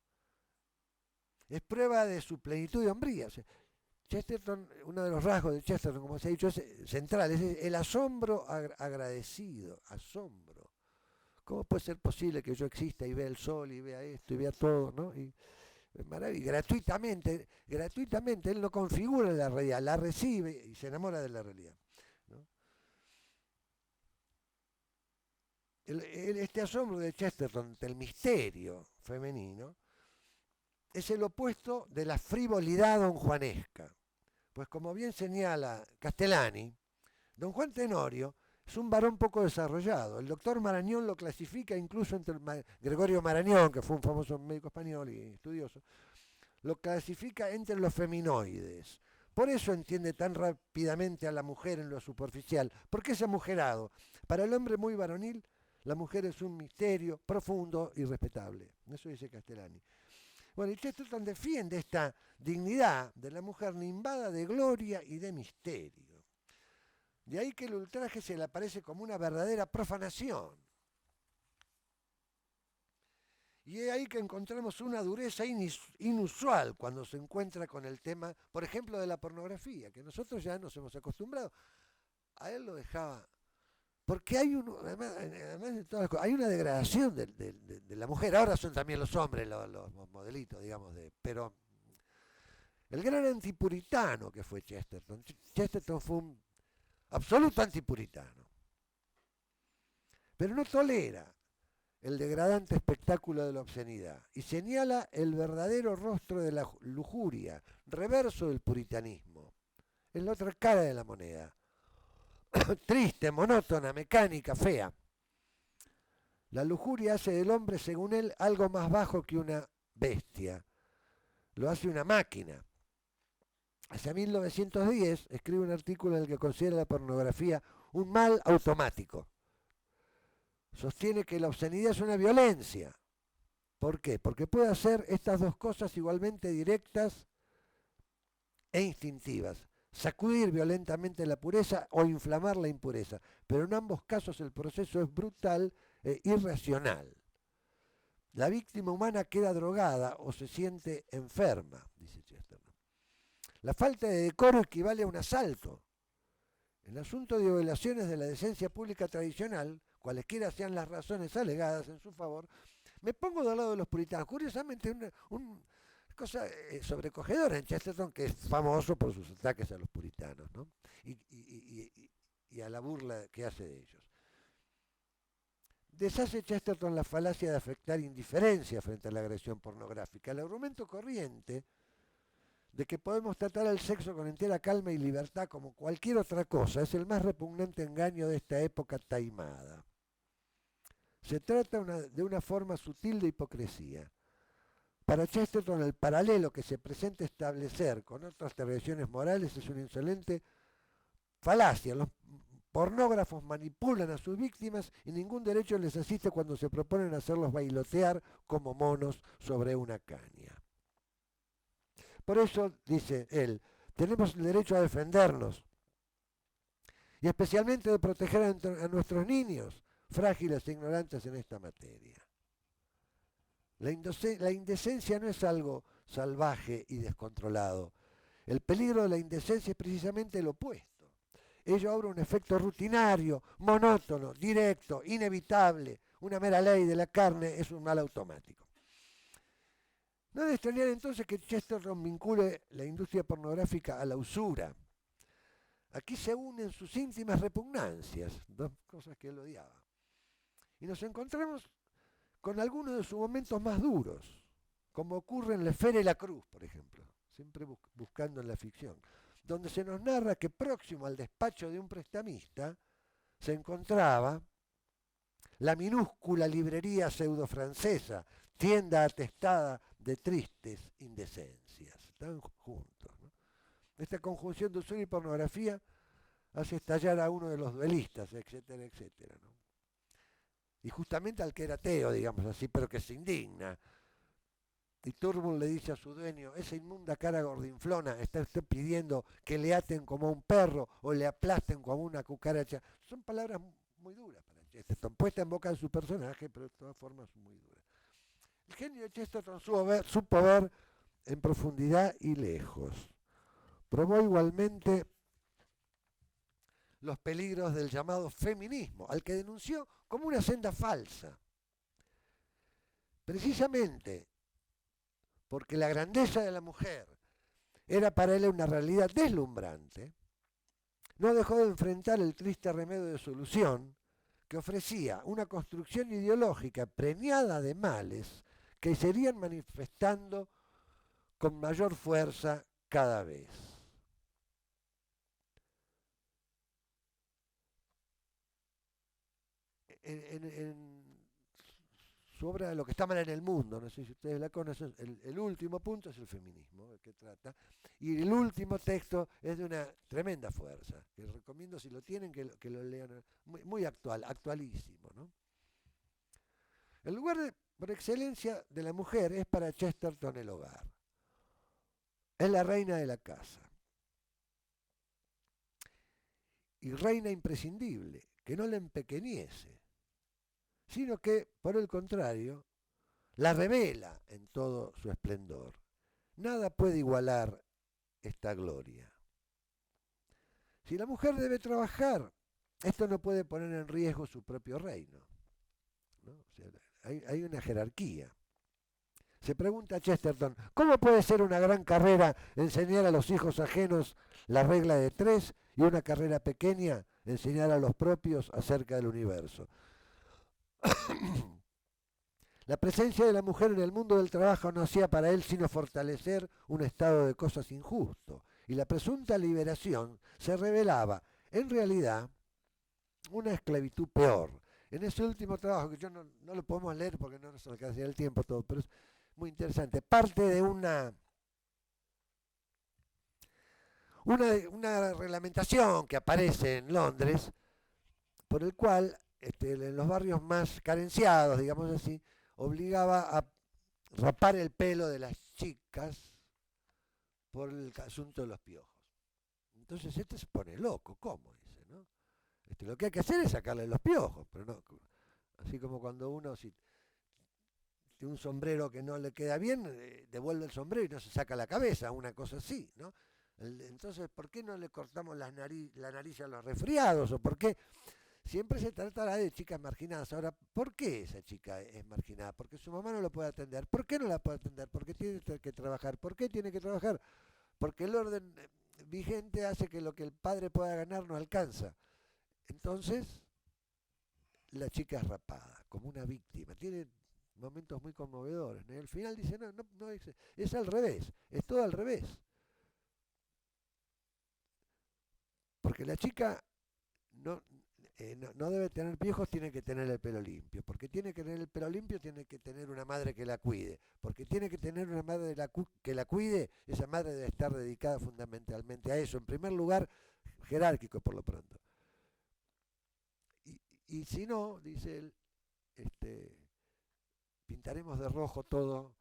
es prueba de su plenitud de hombría. O sea, Chesterton, uno de los rasgos de Chesterton, como se ha dicho, es central, es el asombro agradecido, asombro. ¿Cómo puede ser posible que yo exista y vea el sol y vea esto y vea todo, ¿no? Y gratuitamente, él no configura la realidad, la recibe y se enamora de la realidad, ¿no? Este asombro de Chesterton ante el misterio femenino es el opuesto de la frivolidad donjuanesca. Pues como bien señala Castellani, don Juan Tenorio es un varón poco desarrollado. El doctor Marañón lo clasifica incluso entre Gregorio Marañón, que fue un famoso médico español y estudioso, lo clasifica entre los feminoides. Por eso entiende tan rápidamente a la mujer en lo superficial, porque es amujerado. Para el hombre muy varonil, la mujer es un misterio profundo y respetable. Eso dice Castellani. Bueno, y Chesterton defiende esta dignidad de la mujer nimbada de gloria y de misterio. De ahí que el ultraje se le aparece como una verdadera profanación. Y es ahí que encontramos una dureza inusual cuando se encuentra con el tema, por ejemplo, de la pornografía, que nosotros ya nos hemos acostumbrado. A él lo dejaba. Porque hay, además de todas las cosas, hay una degradación de la mujer. Ahora son también los hombres los modelitos, digamos, pero el gran antipuritano que fue Chesterton. Chesterton fue un absoluto antipuritano. Pero no tolera el degradante espectáculo de la obscenidad y señala el verdadero rostro de la lujuria, reverso del puritanismo, en la otra cara de la moneda. Triste, monótona, mecánica, fea. La lujuria hace del hombre, según él, algo más bajo que una bestia. Lo hace una máquina. Hacia 1910 escribe un artículo en el que considera la pornografía un mal automático. Sostiene que la obscenidad es una violencia. ¿Por qué? Porque puede hacer estas dos cosas igualmente directas e instintivas. Sacudir violentamente la pureza o inflamar la impureza. Pero en ambos casos el proceso es brutal e irracional. La víctima humana queda drogada o se siente enferma, dice Chesterton. La falta de decoro equivale a un asalto. En el asunto de violaciones de la decencia pública tradicional, cualesquiera sean las razones alegadas en su favor, me pongo del lado de los puritanos. Curiosamente, una cosa sobrecogedora en Chesterton, que es famoso por sus ataques a los puritanos, ¿no? y a la burla que hace de ellos. Deshace Chesterton la falacia de afectar indiferencia frente a la agresión pornográfica. El argumento corriente de que podemos tratar al sexo con entera calma y libertad como cualquier otra cosa es el más repugnante engaño de esta época taimada. Se trata de una forma sutil de hipocresía. Para Chesterton el paralelo que se presenta establecer con otras tradiciones morales es una insolente falacia. Los pornógrafos manipulan a sus víctimas y ningún derecho les asiste cuando se proponen hacerlos bailotear como monos sobre una caña. Por eso, dice él, tenemos el derecho a defendernos y especialmente de proteger a nuestros niños, frágiles e ignorantes en esta materia. La indecencia no es algo salvaje y descontrolado. El peligro de la indecencia es precisamente el opuesto. ello obra un efecto rutinario, monótono, directo, inevitable. Una mera ley de la carne es un mal automático. No es de extrañar entonces que Chesterton vincule la industria pornográfica a la usura. Aquí se unen sus íntimas repugnancias, dos cosas que él odiaba. Y nos encontramos con algunos de sus momentos más duros, como ocurre en La Esfera y la Cruz, por ejemplo, siempre buscando en la ficción, donde se nos narra que próximo al despacho de un prestamista se encontraba la minúscula librería pseudo-francesa, tienda atestada de tristes indecencias. Están juntos, ¿no? Esta conjunción de usura y pornografía hace estallar a uno de los duelistas, etcétera, etcétera, ¿no? Y justamente al que era ateo, digamos así, pero que se indigna. Y Turnbull le dice a su dueño, esa inmunda cara gordinflona, está usted pidiendo que le aten como a un perro o le aplasten como a una cucaracha. Son palabras muy duras para Chesterton, puestas en boca de su personaje, pero de todas formas muy duras. El genio de Chesterton supo ver en profundidad y lejos. Probó igualmente los peligros del llamado feminismo, al que denunció como una senda falsa. Precisamente porque la grandeza de la mujer era para él una realidad deslumbrante, no dejó de enfrentar el triste remedio de solución que ofrecía una construcción ideológica preñada de males que se irían manifestando con mayor fuerza cada vez. En su obra Lo que está mal en el mundo, no sé si ustedes la conocen, el último punto es el feminismo, el que trata, y el último texto es de una tremenda fuerza, que recomiendo si lo tienen que lo lean, muy actual, actualísimo, ¿no? El lugar por excelencia de la mujer es para Chesterton el hogar, es la reina de la casa, y reina imprescindible, que no la empequeñece, sino que, por el contrario, la revela en todo su esplendor. Nada puede igualar esta gloria. Si la mujer debe trabajar, esto no puede poner en riesgo su propio reino, ¿no? O sea, hay una jerarquía. Se pregunta Chesterton, ¿cómo puede ser una gran carrera enseñar a los hijos ajenos la regla de tres y una carrera pequeña enseñar a los propios acerca del universo? La presencia de la mujer en el mundo del trabajo no hacía para él sino fortalecer un estado de cosas injusto, y la presunta liberación se revelaba, en realidad, una esclavitud peor. En ese último trabajo, que yo no lo podemos leer porque no nos alcanzaría el tiempo todo, pero es muy interesante, parte de una reglamentación que aparece en Londres, por el cual en los barrios más carenciados, digamos así, obligaba a rapar el pelo de las chicas por el asunto de los piojos. Entonces este se pone loco, ¿cómo? Dice, ¿no? Lo que hay que hacer es sacarle los piojos, pero no, así como cuando uno si tiene un sombrero que no le queda bien, devuelve el sombrero y no se saca la cabeza, una cosa así, ¿no? Entonces, ¿por qué no le cortamos la nariz a los resfriados? ¿O por qué? Siempre se tratará de chicas marginadas. Ahora, ¿por qué esa chica es marginada? Porque su mamá no lo puede atender. ¿Por qué no la puede atender? Porque tiene que trabajar. ¿Por qué tiene que trabajar? Porque el orden vigente hace que lo que el padre pueda ganar no alcanza. Entonces, la chica es rapada, como una víctima. Tiene momentos muy conmovedores, ¿no? Y al final dice, no, es al revés, es todo al revés. Porque la chica no debe tener piojos, tiene que tener el pelo limpio. Porque tiene que tener el pelo limpio, tiene que tener una madre que la cuide. Porque tiene que tener una madre que la cuide, esa madre debe estar dedicada fundamentalmente a eso. En primer lugar, jerárquico por lo pronto. Y si no, dice él, pintaremos de rojo todo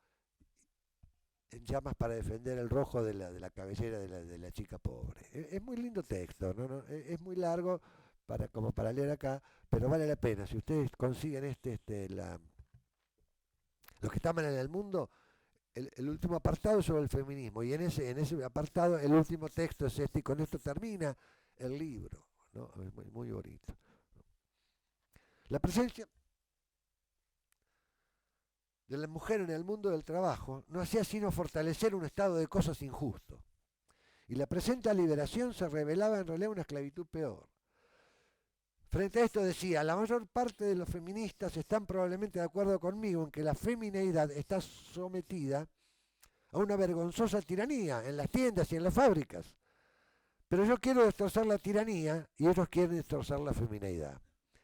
en llamas para defender el rojo de la cabellera de la chica pobre. Es muy lindo texto, ¿no? Es muy largo como para leer acá, pero vale la pena. Si ustedes consiguen los que están en el mundo, el último apartado es sobre el feminismo, y en ese apartado el último texto es este, y con esto termina el libro. ¿no? Es muy, muy bonito. La presencia de la mujer en el mundo del trabajo no hacía sino fortalecer un estado de cosas injusto. Y la presente liberación se revelaba en realidad una esclavitud peor. Frente a esto decía, la mayor parte de los feministas están probablemente de acuerdo conmigo en que la femineidad está sometida a una vergonzosa tiranía en las tiendas y en las fábricas. Pero yo quiero destrozar la tiranía y ellos quieren destrozar la femineidad.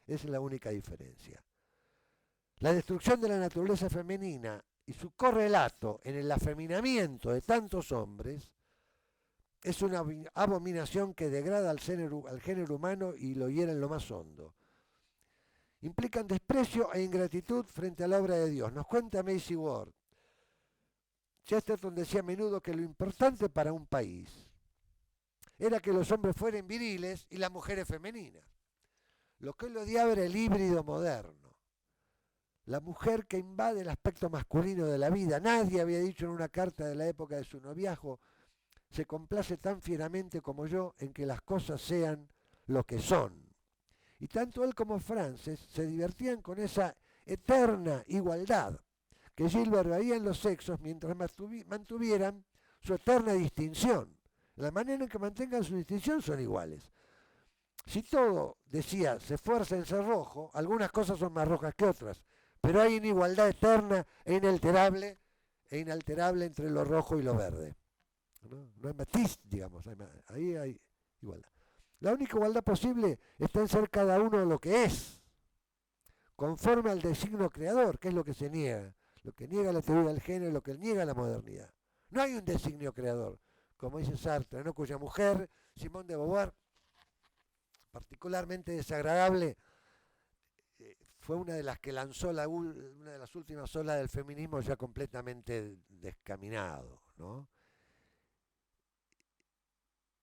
Esa es la única diferencia. La destrucción de la naturaleza femenina y su correlato en el afeminamiento de tantos hombres es una abominación que degrada al género humano y lo hiera en lo más hondo. Implican desprecio e ingratitud frente a la obra de Dios. Nos cuenta Macy Ward. Chesterton decía a menudo que lo importante para un país era que los hombres fueran viriles y las mujeres femeninas. Lo que él odiaba era el híbrido moderno. La mujer que invade el aspecto masculino de la vida. Nadie había dicho en una carta de la época de su noviazgo, se complace tan fieramente como yo en que las cosas sean lo que son. Y tanto él como Frances se divertían con esa eterna igualdad que Gilbert veía en los sexos mientras mantuvieran su eterna distinción. La manera en que mantengan su distinción son iguales. Si todo, decía, se fuerza en ser rojo, algunas cosas son más rojas que otras, pero hay una igualdad eterna e inalterable entre lo rojo y lo verde. No hay matiz, digamos, ahí hay igualdad. La única igualdad posible está en ser cada uno lo que es, conforme al designio creador, que es lo que se niega, lo que niega la teoría del género, lo que niega la modernidad. No hay un designio creador, como dice Sartre, ¿no? Cuya mujer, Simone de Beauvoir, particularmente desagradable, fue una de las que lanzó una de las últimas olas del feminismo ya completamente descaminado, ¿no?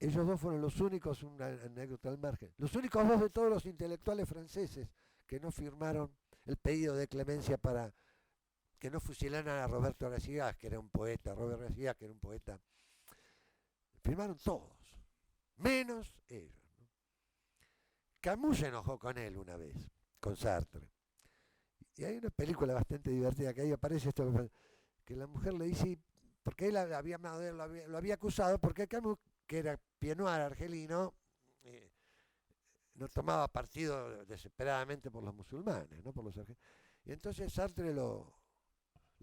Ellos dos fueron los únicos, una anécdota al margen, los únicos dos de todos los intelectuales franceses que no firmaron el pedido de clemencia para que no fusilaran a Roberto García, que era un poeta, Robert García, que era un poeta. Firmaron todos, menos ellos, ¿no? Camus se enojó con él una vez, con Sartre. Y hay una película bastante divertida que ahí aparece esto, que la mujer le dice, porque él lo había acusado, porque Camus, que era Pied Noir argelino, no tomaba partido desesperadamente por los musulmanes, no por los argelinos. Y entonces Sartre lo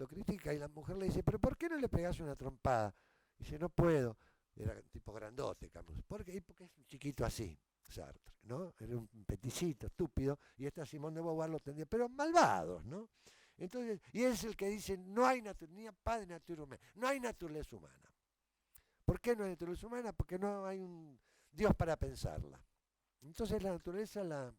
critica y la mujer le dice, pero ¿por qué no le pegás una trompada? Y dice, no puedo. Era un tipo grandote, Camus. Porque es un chiquito así, Sartre, ¿no? Era un peticito, estúpido, y esta Simón de Beauvoir lo tendría, pero malvados, ¿no? Entonces, y es el que dice, no hay ni paz de naturaleza humana, no hay naturaleza humana. ¿Por qué no hay naturaleza humana? Porque no hay un Dios para pensarla. Entonces la naturaleza la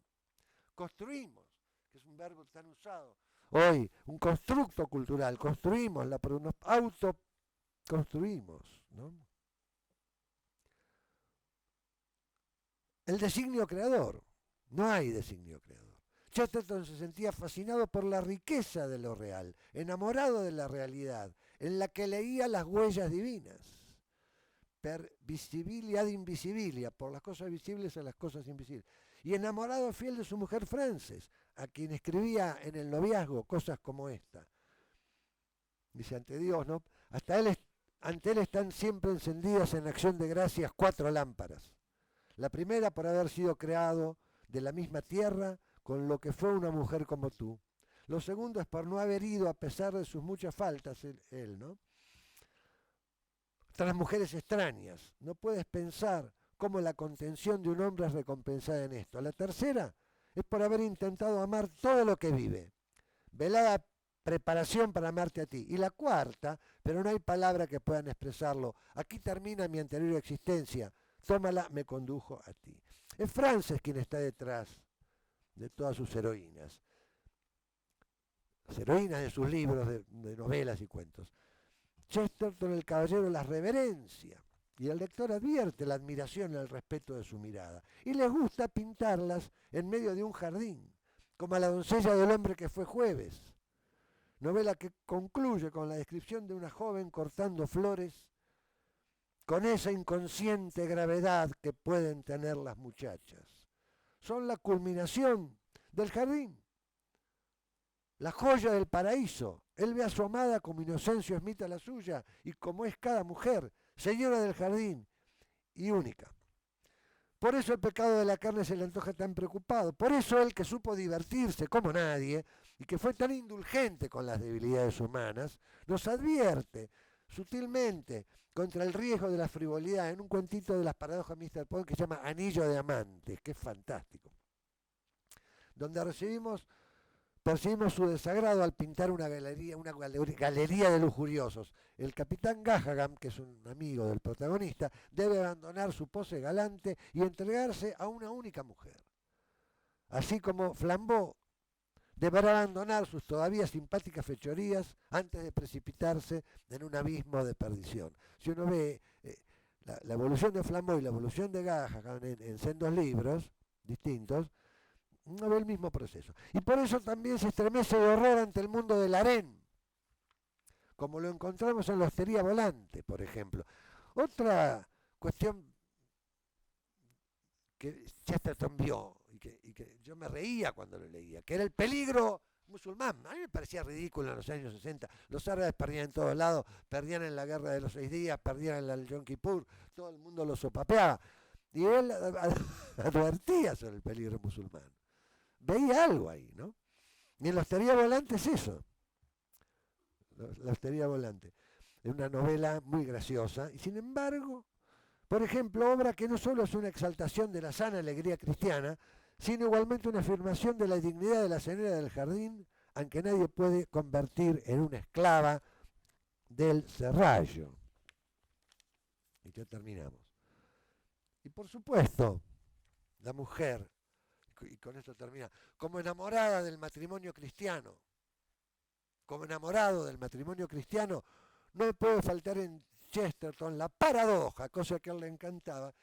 construimos, que es un verbo tan usado hoy, un constructo cultural, construimos, nos autoconstruimos, ¿no? El designio creador, no hay designio creador. Chesterton se sentía fascinado por la riqueza de lo real, enamorado de la realidad, en la que leía las huellas divinas. Per visibilia ad invisibilia, por las cosas visibles a las cosas invisibles. Y enamorado fiel de su mujer Frances, a quien escribía en el noviazgo cosas como esta. Dice, ante Dios, ¿no? Ante él están siempre encendidas en acción de gracias 4 lámparas. La primera por haber sido creado de la misma tierra con lo que fue una mujer como tú. Lo segundo es por no haber ido, a pesar de sus muchas faltas, él, ¿no? Tras mujeres extrañas. No puedes pensar cómo la contención de un hombre es recompensada en esto. La tercera es por haber intentado amar todo lo que vive. Velada preparación para amarte a ti. Y la cuarta, pero no hay palabra que puedan expresarlo. Aquí termina mi anterior existencia. Tómala, me condujo a ti. Es Frances quien está detrás de todas sus heroínas. Las heroínas de sus libros, de novelas y cuentos. Chesterton, el caballero, las reverencia y el lector advierte la admiración y el respeto de su mirada. Y les gusta pintarlas en medio de un jardín, como a la doncella del hombre que fue jueves. Novela que concluye con la descripción de una joven cortando flores con esa inconsciente gravedad que pueden tener las muchachas. son la culminación del jardín, la joya del paraíso. Él ve a su amada como Inocencio Smith a la suya y como es cada mujer, señora del jardín y única. Por eso el pecado de la carne se le antoja tan preocupado. Por eso él, que supo divertirse como nadie y que fue tan indulgente con las debilidades humanas, nos advierte sutilmente contra el riesgo de la frivolidad en un cuentito de las paradojas de Mr. Pond que se llama Anillo de Amantes, que es fantástico, donde percibimos su desagrado al pintar una galería de lujuriosos. El capitán Gahagam, que es un amigo del protagonista, debe abandonar su pose galante y entregarse a una única mujer. Así como Flambeau deberá abandonar sus todavía simpáticas fechorías antes de precipitarse en un abismo de perdición. Si uno ve la evolución de Flambeau y la evolución de Gahagam en sendos libros distintos, no ve el mismo proceso. Y por eso también se estremece de horror ante el mundo del harén, como lo encontramos en la Hostería Volante, por ejemplo. Otra cuestión que Chesterton vio y que yo me reía cuando lo leía, que era el peligro musulmán. A mí me parecía ridículo en los años 60. Los árabes perdían en todos lados, perdían en la guerra de los 6 días, perdían en el Yom Kippur, todo el mundo los sopapeaba. Y él advertía sobre el peligro musulmán. Veía algo ahí, ¿no? Y en la Hostería Volante es eso. La Hostería Volante. Es una novela muy graciosa y sin embargo, por ejemplo, obra que no solo es una exaltación de la sana alegría cristiana, sino igualmente una afirmación de la dignidad de la señora del jardín, aunque nadie puede convertir en una esclava del serrallo. Y ya terminamos. Y por supuesto, la mujer, y con esto termina, como enamorada del matrimonio cristiano, como enamorado del matrimonio cristiano, no puede faltar en Chesterton la paradoja, cosa que a él le encantaba,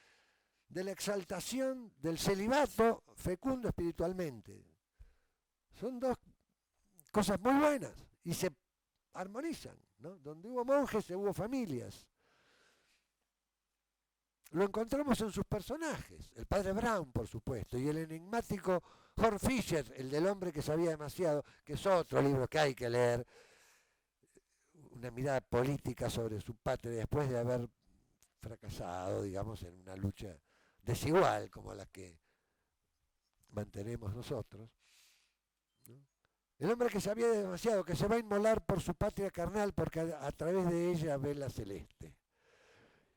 de la exaltación del celibato fecundo espiritualmente. Son dos cosas muy buenas y se armonizan, ¿no? Donde hubo monjes, hubo familias. Lo encontramos en sus personajes, el padre Brown, por supuesto, y el enigmático Horn Fisher, el del hombre que sabía demasiado, que es otro libro que hay que leer, una mirada política sobre su patria después de haber fracasado, digamos, en una lucha desigual como la que mantenemos nosotros, ¿no? El hombre que sabía demasiado, que se va a inmolar por su patria carnal porque a través de ella ve la celeste.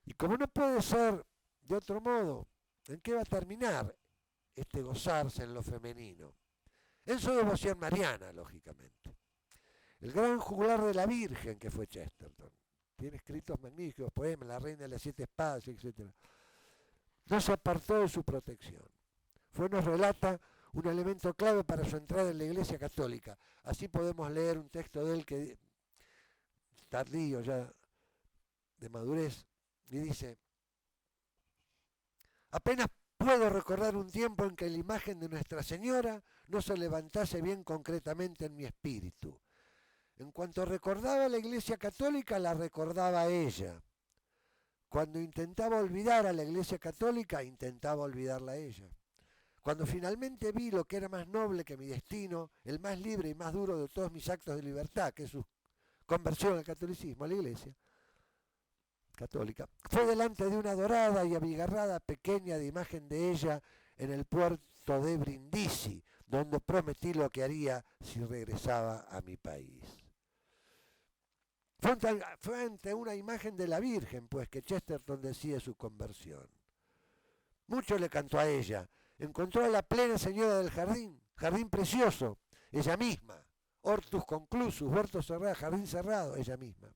Y como no puede ser de otro modo, ¿en qué va a terminar este gozarse en lo femenino? En su devoción mariana, lógicamente. El gran juglar de la Virgen que fue Chesterton. Tiene escritos magníficos poemas, La Reina de las 7 Espadas, etc. No se apartó de su protección. Nos relata un elemento clave para su entrada en la Iglesia Católica. Así podemos leer un texto de él que tardío ya de madurez, y dice: apenas puedo recordar un tiempo en que la imagen de Nuestra Señora no se levantase bien concretamente en mi espíritu. En cuanto recordaba la Iglesia Católica, la recordaba a ella. Cuando intentaba olvidar a la Iglesia Católica, intentaba olvidarla a ella. Cuando finalmente vi lo que era más noble que mi destino, el más libre y más duro de todos mis actos de libertad, que es su conversión al catolicismo, a la Iglesia Católica, fue delante de una dorada y abigarrada pequeña de imagen de ella en el puerto de Brindisi, donde prometí lo que haría si regresaba a mi país. Fue ante una imagen de la Virgen, pues, que Chesterton decide su conversión. Mucho le cantó a ella. Encontró a la plena señora del jardín, jardín precioso, ella misma. Hortus conclusus, huerto cerrado, jardín cerrado, ella misma.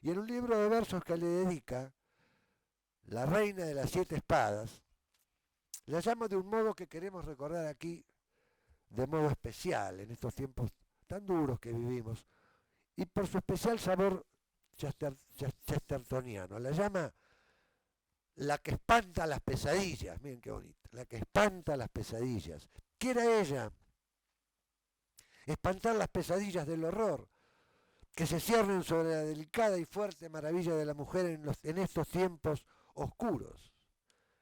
Y en un libro de versos que le dedica, La Reina de las 7 Espadas, la llama de un modo que queremos recordar aquí de modo especial en estos tiempos tan duros que vivimos, y por su especial sabor chestertoniano. La llama la que espanta las pesadillas. Miren qué bonita. La que espanta las pesadillas. Quiera ella espantar las pesadillas del horror que se ciernen sobre la delicada y fuerte maravilla de la mujer en estos tiempos oscuros,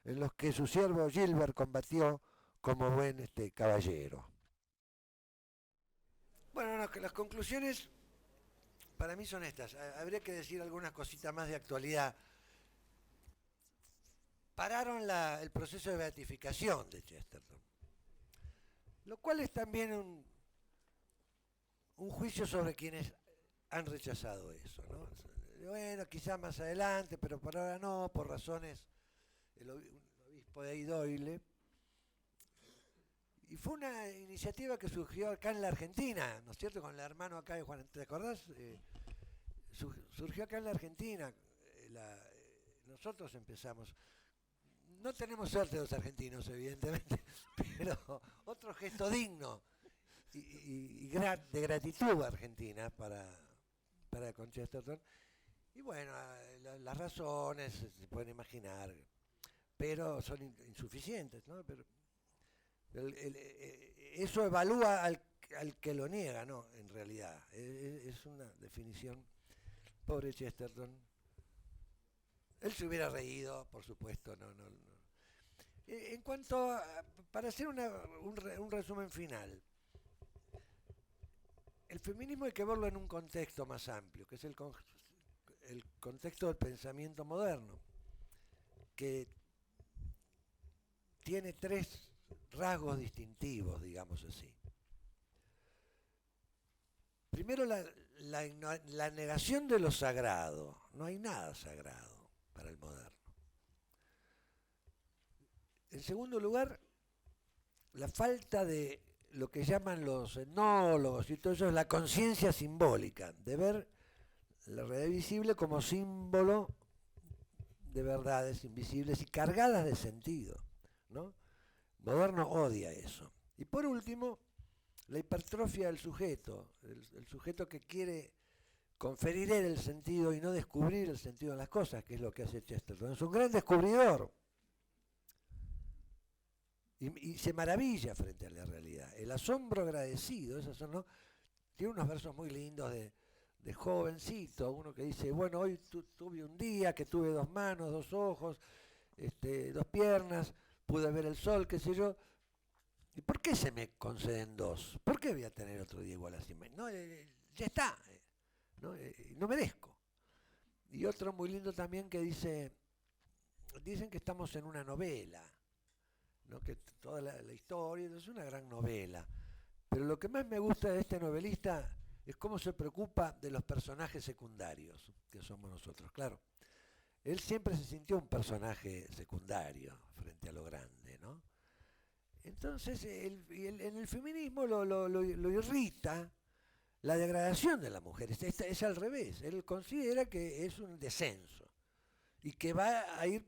en los que su siervo Gilbert combatió como buen caballero. Bueno, no, que las conclusiones para mí son estas. Habría que decir algunas cositas más de actualidad. Pararon el proceso de beatificación de Chesterton, lo cual es también un juicio sobre quienes han rechazado eso, ¿no? Bueno, quizá más adelante, pero por ahora no, por razones, un obispo de Doyle. Y fue una iniciativa que surgió acá en la Argentina, ¿no es cierto? Con el hermano acá de Juan, ¿te acordás? Surgió acá en la Argentina. Nosotros empezamos. No tenemos suerte los argentinos, evidentemente, pero otro gesto digno de gratitud argentina para con Chesterton. Y bueno, las razones se pueden imaginar, pero son insuficientes, ¿no? Pero eso evalúa al que lo niega, ¿no? En realidad, es una definición. Pobre Chesterton. Él se hubiera reído, por supuesto, no. En cuanto para hacer un resumen final, el feminismo hay que verlo en un contexto más amplio, que es el contexto del pensamiento moderno, que tiene tres rasgos distintivos, digamos así. Primero, la negación de lo sagrado. No hay nada sagrado para el moderno. En segundo lugar, la falta de lo que llaman los etnólogos y todo eso es la conciencia simbólica, de ver la realidad visible como símbolo de verdades invisibles y cargadas de sentido, ¿no? Moderno odia eso. Y por último, la hipertrofia del sujeto, el sujeto que quiere conferir él el sentido y no descubrir el sentido en las cosas, que es lo que hace Chesterton. Es un gran descubridor. Y se maravilla frente a la realidad. El asombro agradecido, esos son, ¿no? Tiene unos versos muy lindos de jovencito, uno que dice, bueno, hoy tuve un día que tuve dos manos, dos ojos, dos piernas, pude ver el sol, qué sé yo. ¿Y por qué se me conceden dos? ¿Por qué voy a tener otro día igual así? No, ya está, no merezco. Y otro muy lindo también que dicen que estamos en una novela, ¿no? Que toda la historia es una gran novela. Pero lo que más me gusta de este novelista es cómo se preocupa de los personajes secundarios, que somos nosotros. Claro, él siempre se sintió un personaje secundario frente a lo grande, ¿no? Entonces, en el feminismo lo irrita la degradación de la mujer. Es al revés. Él considera que es un descenso y que va a ir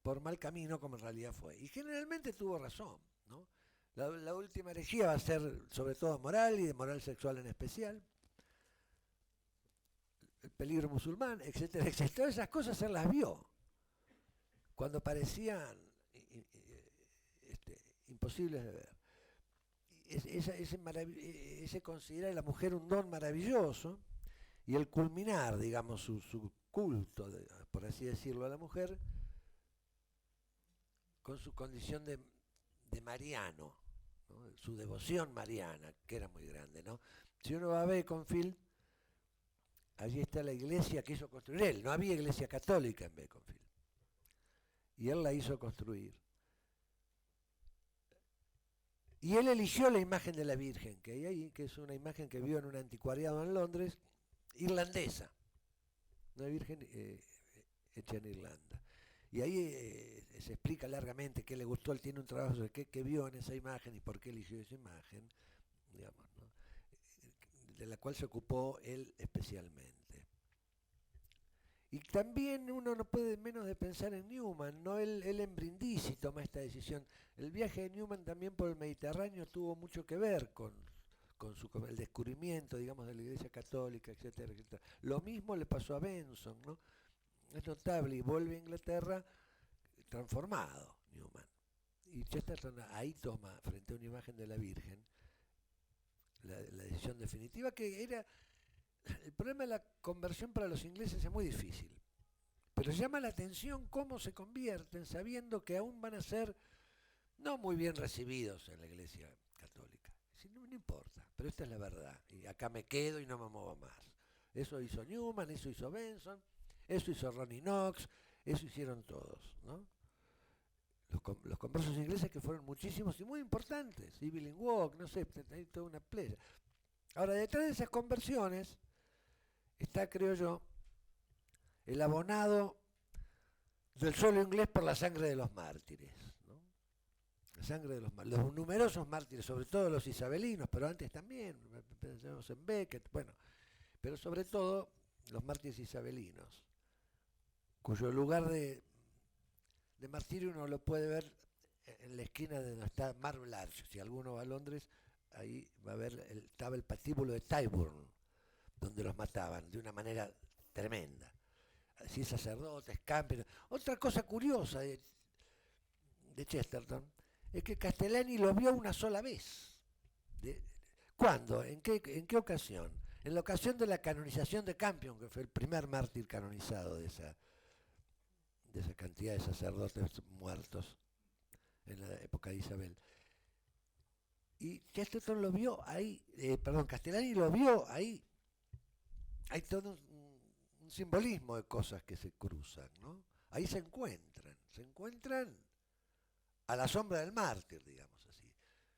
por mal camino como en realidad fue. Y generalmente tuvo razón, ¿no? La última herejía va a ser sobre todo moral y de moral sexual en especial. El peligro musulmán, etcétera, etcétera. Todas esas cosas él las vio cuando parecían imposibles de ver. Ese considera a la mujer un don maravilloso y el culminar, digamos, su culto, por así decirlo, a la mujer con su condición de mariano, ¿no? Su devoción mariana, que era muy grande, ¿no? Si uno va a Beaconsfield, allí está la iglesia que hizo construir él. No había iglesia católica en Beaconsfield. Y él la hizo construir. Y él eligió la imagen de la Virgen que hay ahí, que es una imagen que vio en un anticuariado en Londres, irlandesa. Una Virgen hecha en Irlanda. Y ahí se explica largamente qué le gustó. Él tiene un trabajo sobre qué vio en esa imagen y por qué eligió esa imagen, digamos, ¿no? De la cual se ocupó él especialmente. Y también uno no puede menos de pensar en Newman, ¿no? Él en Brindisi toma esta decisión. El viaje de Newman también por el Mediterráneo tuvo mucho que ver con el descubrimiento, digamos, de la Iglesia Católica, etcétera, etcétera. Lo mismo le pasó a Benson, ¿no? Es notable y vuelve a Inglaterra transformado, Newman. Y Chesterton ahí toma, frente a una imagen de la Virgen, la decisión definitiva, que era el problema de la conversión para los ingleses es muy difícil, pero llama la atención cómo se convierten sabiendo que aún van a ser no muy bien recibidos en la Iglesia Católica. Si no, no importa, pero esta es la verdad. Y acá me quedo y no me muevo más. Eso hizo Newman, eso hizo Benson, eso hizo Ronnie Knox, eso hicieron todos, ¿no? Los conversos ingleses que fueron muchísimos y muy importantes. Evelyn Waugh, no sé, hay toda una playa. Ahora, detrás de esas conversiones está, creo yo, el abonado del suelo inglés por la sangre de los mártires, ¿no? La sangre de los numerosos mártires, sobre todo los isabelinos, pero antes también, pensemos en Becket, bueno, pero sobre todo los mártires isabelinos, cuyo lugar de martirio uno lo puede ver en la esquina de donde está Marble Arch. Si alguno va a Londres, ahí va a ver, estaba el patíbulo de Tyburn, donde los mataban de una manera tremenda. Así sacerdotes, campos. Otra cosa curiosa de Chesterton es que Castellani lo vio una sola vez. De, ¿Cuándo? ¿En qué ocasión? En la ocasión de la canonización de Campion, que fue el primer mártir canonizado de esa cantidad de sacerdotes muertos en la época de Isabel. Y Chesterton lo vio ahí, Castellani lo vio ahí. Hay todo un simbolismo de cosas que se cruzan, ¿no? Ahí se encuentran a la sombra del mártir, digamos así.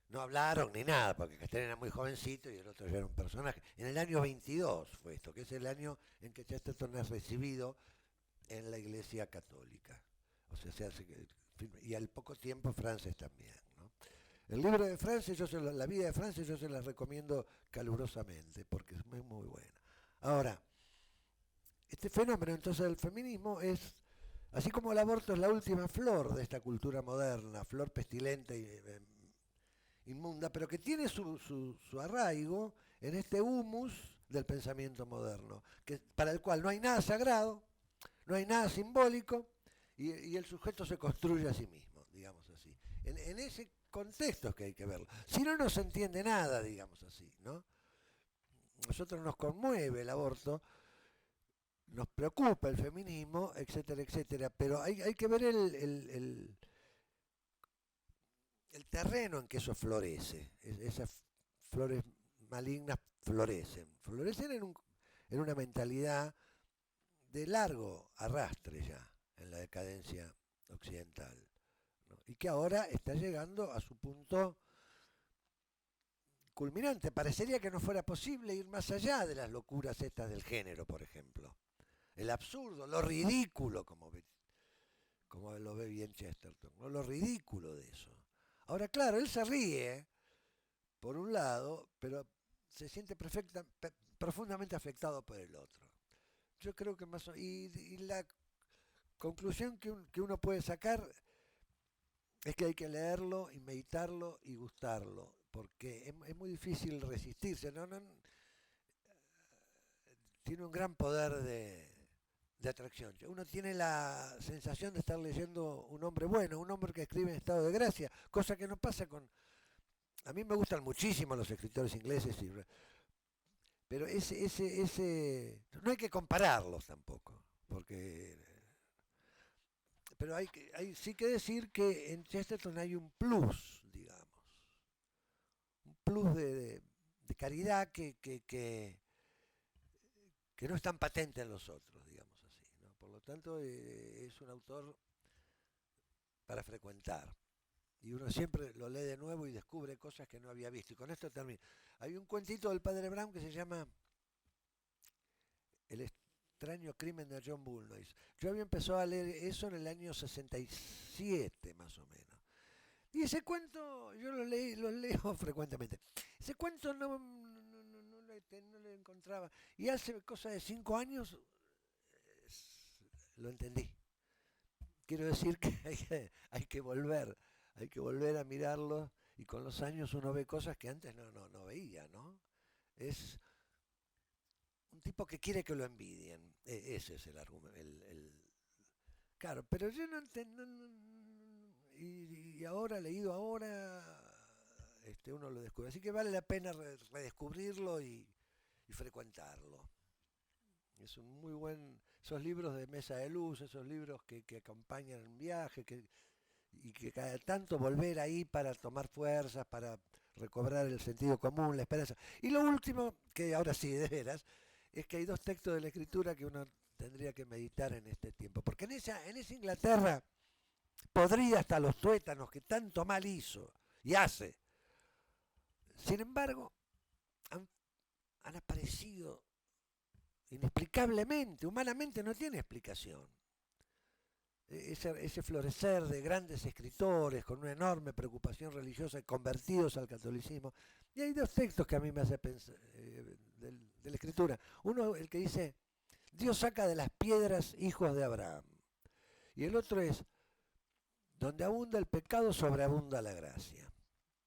No hablaron ni nada, porque Castellani era muy jovencito y el otro ya era un personaje. En el año 22 fue esto, que es el año en que Chesterton es recibido en la Iglesia Católica. O sea, y al poco tiempo Frances también, ¿no? El libro de Frances, la vida de Frances, yo se las recomiendo calurosamente, porque es muy, muy buena. Ahora, este fenómeno entonces del feminismo es, así como el aborto es la última flor de esta cultura moderna, flor pestilente y inmunda, pero que tiene su arraigo en este humus del pensamiento moderno, para el cual no hay nada sagrado, no hay nada simbólico y el sujeto se construye a sí mismo, digamos así. En ese contexto es que hay que verlo. Si no, no se entiende nada, digamos así, ¿no? Nosotros nos conmueve el aborto, nos preocupa el feminismo, etcétera, etcétera, pero hay que ver el terreno en que eso florece. Esas flores malignas florecen en una mentalidad de largo arrastre ya en la decadencia occidental, ¿no? Y que ahora está llegando a su punto culminante. Parecería que no fuera posible ir más allá de las locuras estas del género, por ejemplo. El absurdo, lo ridículo, como lo ve bien Chesterton, ¿no? Lo ridículo de eso. Ahora, claro, él se ríe, por un lado, pero se siente profundamente afectado por el otro. Yo creo que más y la conclusión que uno puede sacar es que hay que leerlo y meditarlo y gustarlo, porque es muy difícil resistirse, tiene un gran poder de atracción. Uno tiene la sensación de estar leyendo un hombre bueno, un hombre que escribe en estado de gracia, cosa que no pasa con... A mí me gustan muchísimo los escritores ingleses, pero no hay que compararlos tampoco, porque... Pero hay sí que decir que en Chesterton hay un plus, digamos, un plus de caridad que no es tan patente en los otros, digamos así, ¿no? Por lo tanto, es un autor para frecuentar. Y uno siempre lo lee de nuevo y descubre cosas que no había visto. Y con esto termino. Hay un cuentito del padre Brown que se llama El extraño crimen de John Bullnoise. Yo había empezado a leer eso en el año 67, más o menos. Y ese cuento, yo lo leo frecuentemente. Ese cuento no lo encontraba. Y hace cosa de 5 años lo entendí. Quiero decir que hay que volver a mirarlo y con los años uno ve cosas que antes no veía, ¿no? Es un tipo que quiere que lo envidien. Ese es el argumento. Claro, pero yo no entiendo. Y ahora, leído ahora, uno lo descubre. Así que vale la pena redescubrirlo y frecuentarlo. Es un muy buen. Esos libros de mesa de luz, esos libros que acompañan un viaje, y que cada tanto volver ahí para tomar fuerzas, para recobrar el sentido común, la esperanza. Y lo último, que ahora sí, de veras, es que hay dos textos de la Escritura que uno tendría que meditar en este tiempo. Porque en esa Inglaterra podría hasta los tuétanos que tanto mal hizo y hace. Sin embargo, han aparecido inexplicablemente, humanamente no tiene explicación. Ese florecer de grandes escritores con una enorme preocupación religiosa convertidos al catolicismo. Y hay dos textos que a mí me hacen pensar de la Escritura. Uno, el que dice, Dios saca de las piedras hijos de Abraham. Y el otro es, donde abunda el pecado, sobreabunda la gracia.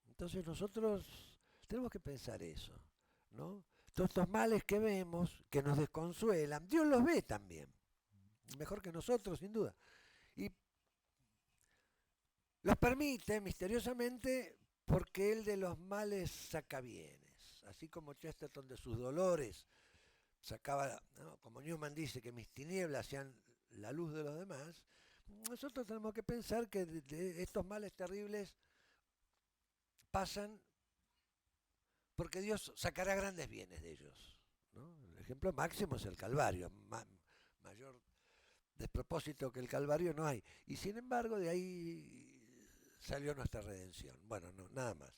Entonces nosotros tenemos que pensar eso, ¿no? Todos estos males que vemos, que nos desconsuelan, Dios los ve también. Mejor que nosotros, sin duda. Y los permite misteriosamente porque Él de los males saca bienes. Así como Chesterton de sus dolores sacaba, ¿no? Como Newman dice, que mis tinieblas sean la luz de los demás, nosotros tenemos que pensar que de estos males terribles pasan porque Dios sacará grandes bienes de ellos, ¿no? El ejemplo máximo es el Calvario. Mayor despropósito que el Calvario no hay. Y sin embargo, de ahí salió nuestra redención. Bueno, no, nada más.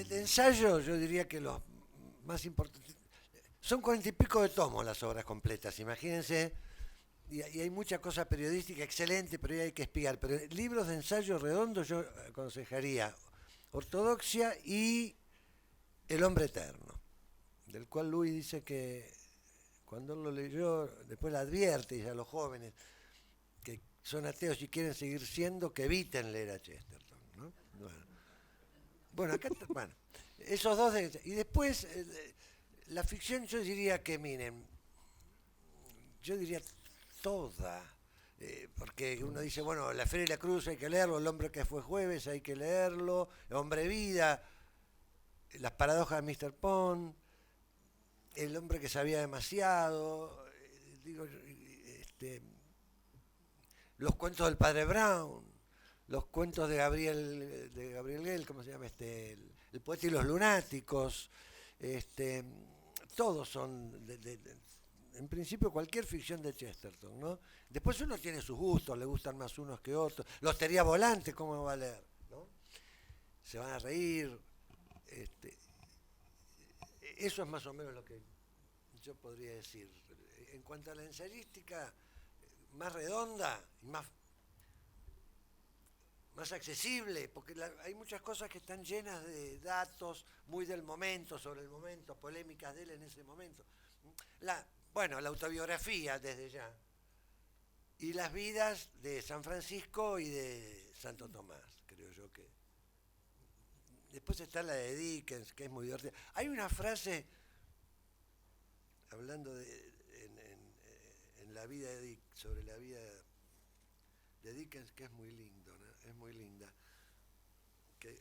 De ensayo, yo diría que los más importantes. Son 40 y pico de tomos las obras completas, imagínense. Y hay mucha cosa periodística excelente, pero hay que espiar. Pero libros de ensayo redondos yo aconsejaría Ortodoxia y El hombre eterno, del cual Luis dice que cuando él lo leyó, después le advierte y a los jóvenes que son ateos y quieren seguir siendo, que eviten leer a Chesterton, ¿no? Bueno, acá, bueno, esos dos. Y después, la ficción yo diría que, miren, yo diría toda, porque uno dice, bueno, La Feria y la Cruz hay que leerlo, El hombre que fue jueves hay que leerlo, El hombre vida, Las paradojas de Mr. Pond, El hombre que sabía demasiado, digo, los cuentos del padre Brown, los cuentos de Gabriel Gale, ¿cómo se llama? El poeta y los lunáticos, todos son en principio cualquier ficción de Chesterton, ¿no? Después uno tiene sus gustos, le gustan más unos que otros. La Hostería Volante, ¿cómo va a leer? ¿No? Se van a reír. Eso es más o menos lo que yo podría decir. En cuanto a la ensayística, más redonda y más accesible, porque hay muchas cosas que están llenas de datos muy del momento, sobre el momento, polémicas de él en ese momento. Bueno, la autobiografía desde ya. Y las vidas de San Francisco y de Santo Tomás, creo yo que. Después está la de Dickens, que es muy divertida. Hay una frase, hablando en la vida de Dickens, sobre la vida de Dickens, que es muy lindo, ¿no? Es muy linda. Que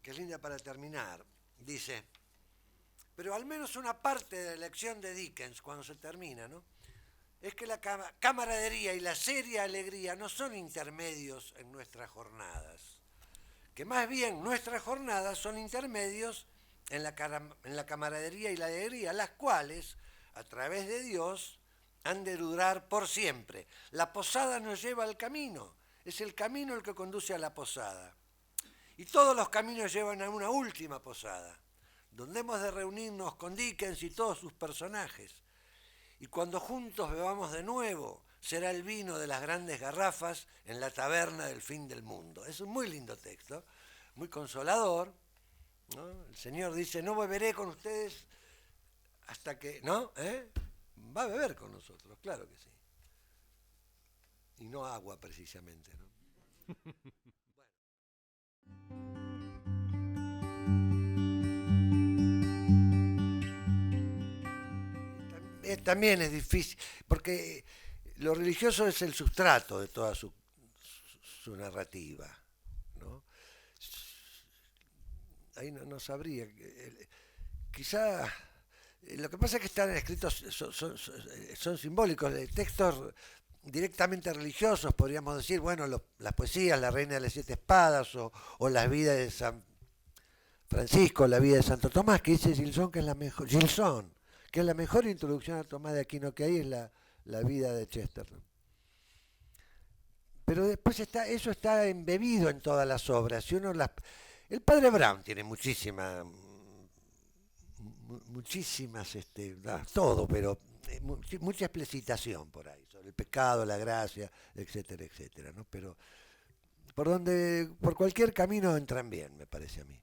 es linda para terminar. Dice, pero al menos una parte de la lección de Dickens, cuando se termina, ¿no?, es que la camaradería y la seria alegría no son intermedios en nuestras jornadas, que más bien nuestras jornadas son intermedios en la camaradería y la alegría, las cuales, a través de Dios, han de durar por siempre. La posada nos lleva al camino, es el camino el que conduce a la posada. Y todos los caminos llevan a una última posada, donde hemos de reunirnos con Dickens y todos sus personajes. Y cuando juntos bebamos de nuevo, será el vino de las grandes garrafas en la taberna del fin del mundo. Es un muy lindo texto, muy consolador, ¿no? El Señor dice, no beberé con ustedes hasta que, ¿no? Va a beber con nosotros, claro que sí. Y no agua, precisamente, ¿no? También es difícil, porque lo religioso es el sustrato de toda su su narrativa, ¿no? Ahí no sabría. Quizá lo que pasa es que están escritos, son simbólicos, de textos directamente religiosos, podríamos decir, bueno, las poesías, La Reina de las Siete Espadas, o las vidas de San Francisco, la vida de Santo Tomás, que dice Gilson que es la mejor, Gilson, que es la mejor introducción a Tomás de Aquino que hay, es la vida de Chesterton. Pero después eso está embebido en todas las obras. Si uno el padre Brown tiene muchísimas, todo, pero mucha explicitación por ahí, sobre el pecado, la gracia, etcétera, etcétera, ¿no? Pero por cualquier camino entran bien, me parece a mí.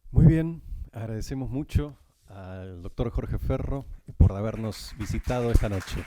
Muy bien, agradecemos mucho al doctor Jorge Ferro por habernos visitado esta noche.